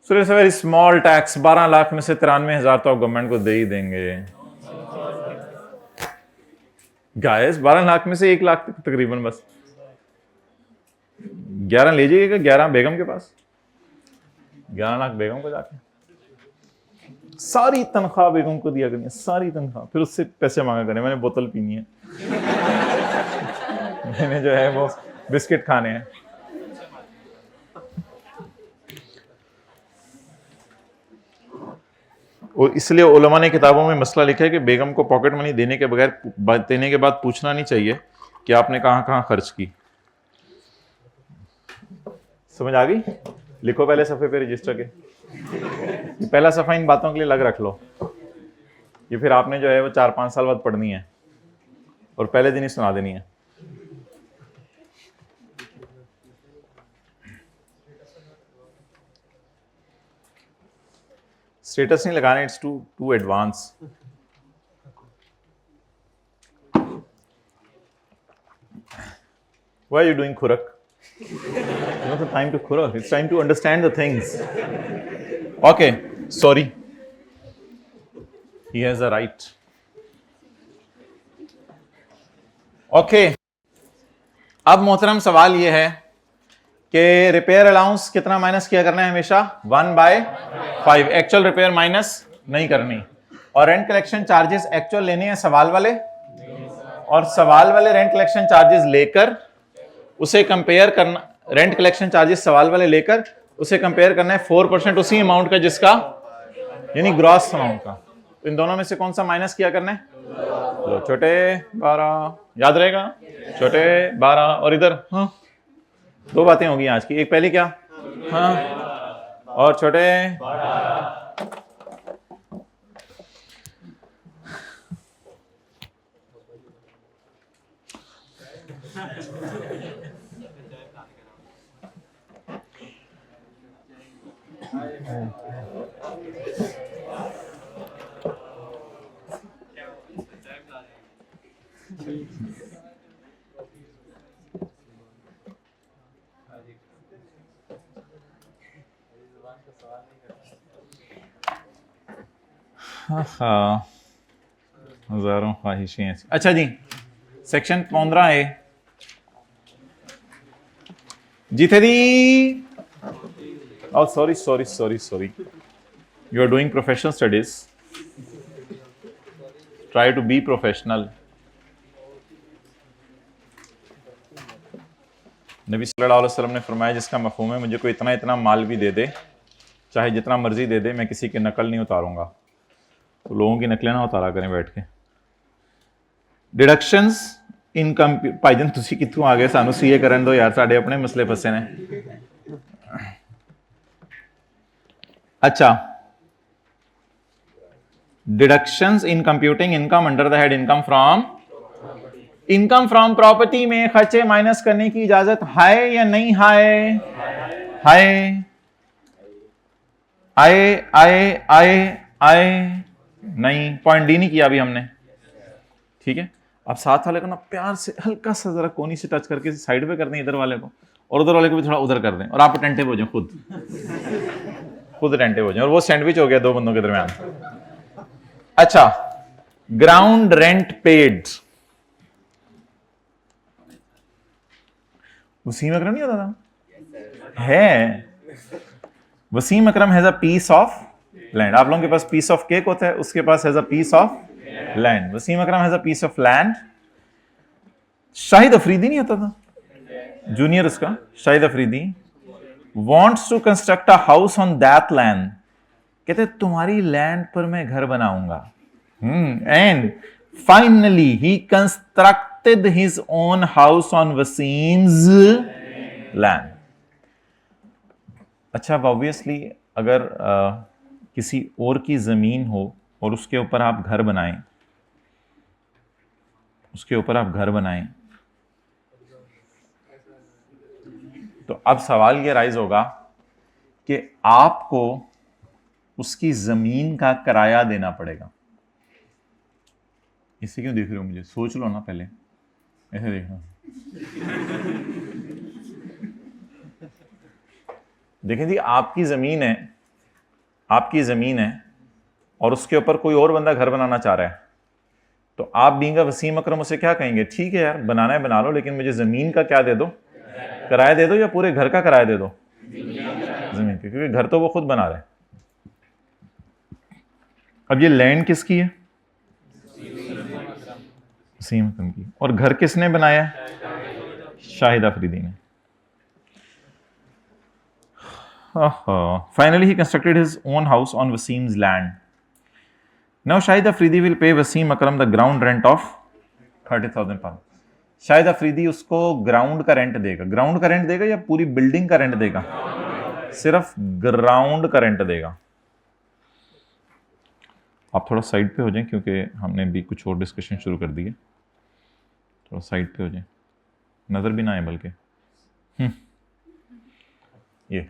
'वेरी स्मॉल टैक्स'। 12 लाख में से 93,000 तो आप गवर्नमेंट को दे ही देंगे गाइस। 12 लाख में से 1 लाख तकरीबन बस 11 ले जाइएगा, 11 बेगम के पास, 11 लाख बेगम को जाके सारी तनख्वाह बेगम को दिया करनी है, सारी तनख्वाह, फिर उससे पैसे मांगा करें, मैंने बोतल पीनी है मैंने जो है वो बिस्किट खाने हैं। और इसलिए उलमा ने किताबों में मसला लिखा है कि बेगम को पॉकेट मनी देने के बाद पूछना नहीं चाहिए कि आपने कहां कहां खर्च की। समझ आ गई? लिखो पहले सफे पे रजिस्टर के, पहला सफा इन बातों के लिए अलग रख लो, ये फिर आपने जो है वो 4-5 साल बाद पढ़नी है और पहले दिन ही सुना देनी है। स्टेटस नहीं लगाना, it's too advance. Why are you doing khurak? It's not the time to khurak, it's time to understand the things. Okay, sorry. He has a right. Okay. अब मोहतरम सवाल ये है कि रिपेयर अलाउंस कितना माइनस किया करना है? हमेशा 1/5। एक्चुअल रिपेयर माइनस नहीं करनी। और रेंट कलेक्शन चार्जेस एक्चुअल लेने हैं सवाल वाले, और सवाल वाले रेंट कलेक्शन चार्जेस लेकर उसे कंपेयर करना, रेंट कलेक्शन चार्जेस सवाल वाले लेकर उसे कंपेयर करना है 4% उसी अमाउंट का जिसका, यानी ग्रॉस अमाउंट का। तो इन दोनों में से कौन सा माइनस किया करना है? तो छोटे 12 याद रहेगा, छोटे 12 और इधर हाँ 2 बातें होगी आज की। एक पहली क्या? हाँ और छोटे 1000 ख्वाहिशें ऐसी। अच्छा जी, सेक्शन 15A जीते दी। Oh, sorry. You are doing professional studies. Try to be professional. नबी सल्लल्लाहु अलैहि वसल्लम ने फरमाया, जिसका मफहूम है मुझे कोई इतना इतना माल भी दे दे, चाहे जितना मर्जी दे दे, मैं किसी की नकल नहीं उतारूंगा। तो लोगों की नकलें ना उतारा करें बैठ के। डिडक्शंस इन भाईजन तुसी कित्थों आ गए? सानू सीए करन दो यार, साडे अपने मसले फसे ने। अच्छा, deductions in computing income under the head income from property में खर्चे माइनस करने की इजाजत है या नहीं? आए नहीं। पॉइंट डी नहीं किया अभी हमने, ठीक है। अब साथ वाले को ना प्यार से हल्का सा जरा कोनी से टच करके साइड पे कर दें इधर वाले को, और उधर वाले को भी थोड़ा उधर कर दें, और आप अटेंटिव हो जाए, खुद अटेंटिव हो जाए, और वो सैंडविच हो गया 2 बंदों के दरमियान। अच्छा, ground rent paid, Wasim Akram नहीं होता था? है Wasim Akram has a piece of land. आप लोगों के पास पीस ऑफ केक होता है, उसके पास has a piece of land. Wasim Akram has a piece of land. Shahid Afridi नहीं होता था जूनियर, उसका Shahid Afridi wants to construct a house on that land, कहते तुम्हारी लैंड पर मैं घर बनाऊंगा। And Finally, he constructed his own house on Wasim's land. अच्छा, अब ऑब्वियसली अगर किसी और की जमीन हो और उसके ऊपर आप घर बनाएं, तो अब सवाल ये राइज होगा कि आपको उसकी जमीन का किराया देना पड़ेगा। इससे क्यों देख रहे हो मुझे? सोच लो ना पहले, ऐसे देखना। देखें जी, आपकी जमीन है और उसके ऊपर कोई और बंदा घर बनाना चाह रहा है, तो आप बीइंग वसीम अकरम उसे क्या कहेंगे? ठीक है यार, बनाना है बना लो, लेकिन मुझे जमीन का क्या दे दो, किराया दे दो, या पूरे घर का किराया दे दो? जमीन का, क्योंकि घर तो वो खुद बना रहे हैं। अब ये लैंड किसकी है? वसीम अकरम की। और घर किसने बनाया है? शाहिद अफरीदी ने। Finally, he constructed his own house on Wasim's land. Now, Shahid Afridi will pay Wasim Akram the ground rent of 30,000 pounds. Shahid Afridi उसको ग्राउंड का रेंट देगा। ग्राउंड का रेंट देगा या पूरी बिल्डिंग का रेंट देगा? सिर्फ ग्राउंड का रेंट देगा। आप थोड़ा साइड पे हो जाएं, क्योंकि हमने भी कुछ और डिस्कशन शुरू कर दी है। थोड़ा साइड पे हो जाएं, नजर भी ना आए बल्कि। ये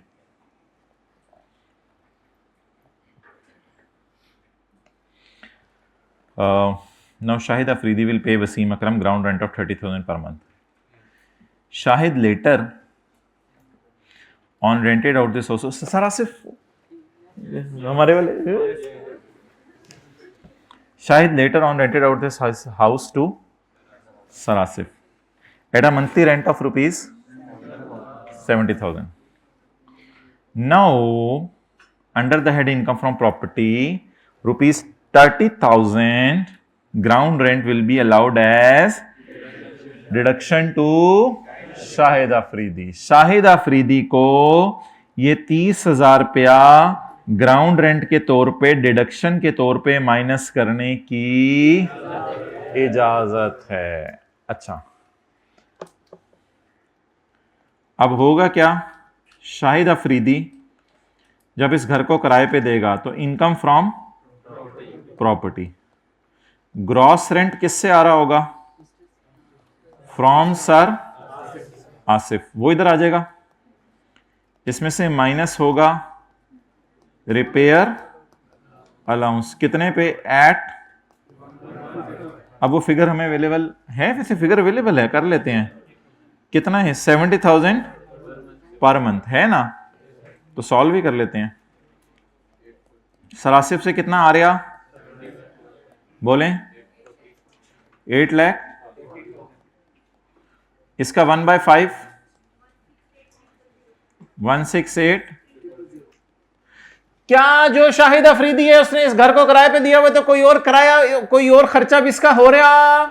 now Shahid Afridi will pay Wasim Akram ground rent of 30,000 per month. Shahid later on rented out this house. Sir Asif हमारे वाले। Shahid later on rented out this house to Sir Asif at a monthly rent of rupees 70,000. Now, under the head income from property, rupees 30,000 ground rent will be allowed as deduction to Shahid Afridi. Shahid Afridi को ये 30,000 रुपया ground rent के तौर पे, deduction के तौर पे minus करने की इजाजत है। अच्छा, अब होगा क्या? शाहिद अफरीदी जब इस घर को किराए पे देगा तो income from property, gross rent किससे आ रहा होगा? फ्रॉम सर आसिफ, वो इधर आ जाएगा। इसमें से माइनस होगा रिपेयर अलाउंस, कितने पे? एट। अब वो फिगर हमें अवेलेबल है, वैसे फिगर अवेलेबल है, कर लेते हैं। कितना है? 70,000 पर मंथ है ना, तो सॉल्व भी कर लेते हैं। सर आसिफ से कितना आ रहा? बोलें 8 लाख। इसका 1/5 168। क्या जो शाहिद अफरीदी है उसने इस घर को किराए पे दिया हुआ, तो कोई और किराया, कोई और खर्चा भी इसका हो रहा?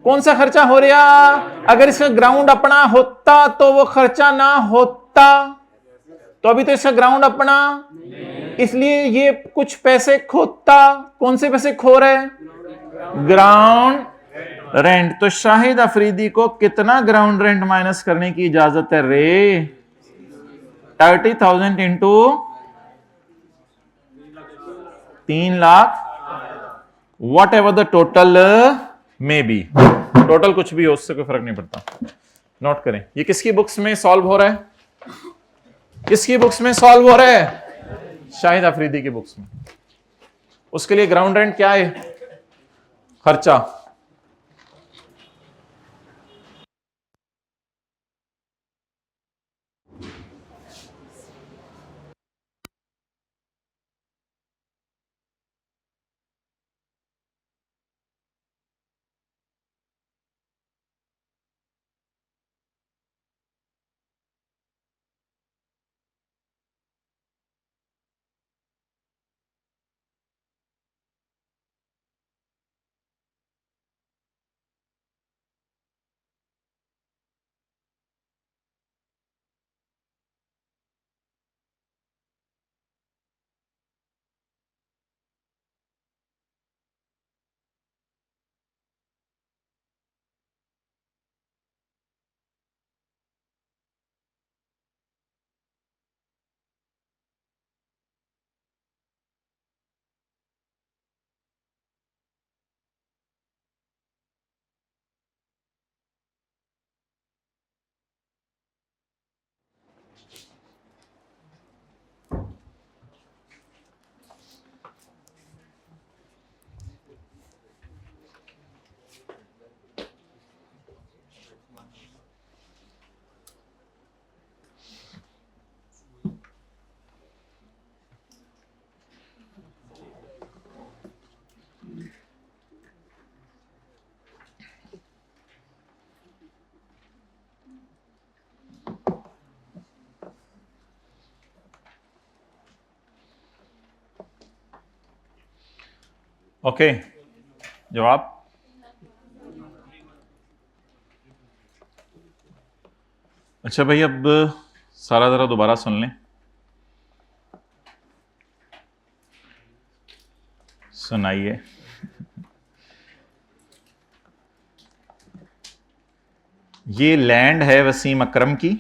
कौन सा खर्चा हो रहा? अगर इसका ग्राउंड अपना होता तो वो खर्चा ना होता, तो अभी तो इसका ग्राउंड अपना, इसलिए ये कुछ पैसे खोता। कौन से पैसे खो रहे? Ground rent. तो शाहिद अफरीदी को कितना ग्राउंड रेंट माइनस करने की इजाजत है रे? 30,000 into 3 lakh, what ever the total may be. Total कुछ भी हो, उससे कोई फर्क नहीं पड़ता। नोट करें, ये किसकी बुक्स में सॉल्व हो रहा है? किसकी बुक्स में सॉल्व हो रहा है? शाहिद अफरीदी की बुक्स में। उसके लिए ग्राउंड रेंट क्या है? खर्चा। ओके, जवाब? अच्छा भाई, अब सारा ज़रा दोबारा सुन लें। सुनाइए। ये लैंड है वसीम अकरम की,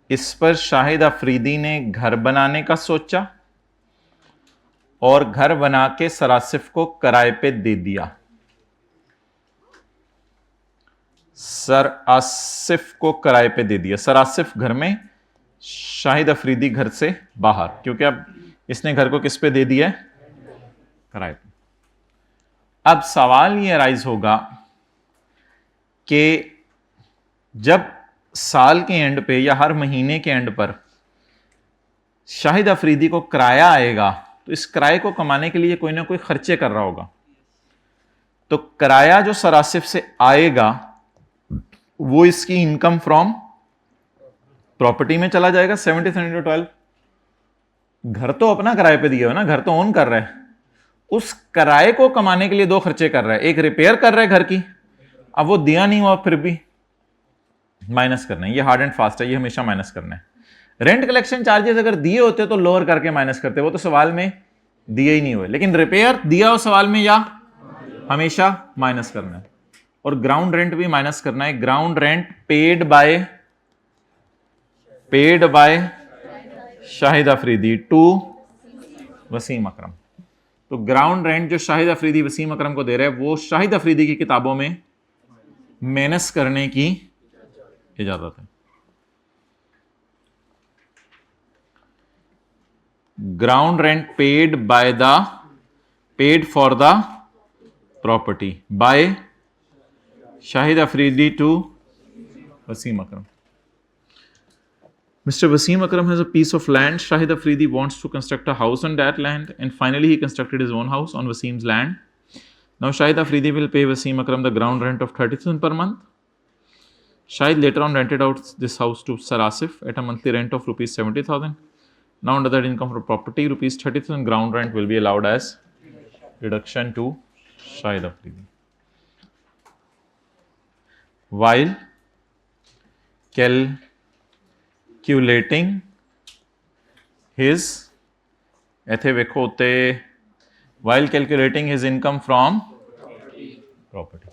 इस पर शाहिद अफरीदी ने घर बनाने का सोचा और घर बना के सर आसिफ को किराए पे दे दिया। सर आसिफ को किराए पे दे दिया। सर आसिफ घर में, शाहिद अफरीदी घर से बाहर, क्योंकि अब इसने घर को किस पे दे दिया है? किराए पे। अब सवाल ये राइज होगा कि जब साल के एंड पे या हर महीने के एंड पर शाहिद अफरीदी को किराया आएगा, तो इस किराए को कमाने के लिए कोई ना कोई खर्चे कर रहा होगा। तो किराया जो सर आसिफ से आएगा वो इसकी इनकम फ्रॉम प्रॉपर्टी में चला जाएगा। 70/12। घर तो अपना किराए पे दिया हो ना, घर तो ओन कर रहा है। उस किराए को कमाने के लिए दो खर्चे कर रहा है, एक रिपेयर कर रहा है घर की, अब वो दिया नहीं हुआ, फिर भी माइनस करना है। ये हार्ड एंड फास्ट है, ये हमेशा माइनस करना है। रेंट कलेक्शन चार्जेस अगर दिए होते तो लोअर करके माइनस करते, वो तो सवाल में दिए ही नहीं हुए। लेकिन रिपेयर दिया हो सवाल में, या हमेशा माइनस करना है। और ग्राउंड रेंट भी माइनस करना है। Ground rent paid by Shahid Afridi to Wasim Akram. तो ग्राउंड रेंट जो शाहिद अफरीदी वसीम अकरम को दे रहे हैं, वो शाहिद अफरीदी की किताबों में माइनस करने की इजाजत है। Ground rent paid for the property by Shahid Afridi to Wasim Akram. Mr. Wasim Akram has a piece of land. Shahid Afridi wants to construct a house on that land, and finally he constructed his own house on Wasim's land. Now Shahid Afridi will pay Wasim Akram the ground rent of 30,000 per month. Shahid later on rented out this house to Sir Asif at a monthly rent of rupees 70,000. Now under that income from property, rupees 30,000 ground rent will be allowed as deduction to Shahid Afridi. While calculating his income from property,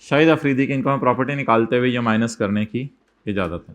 Shahid Afridi की income property निकालते हुए यह minus करने की इजाजत है।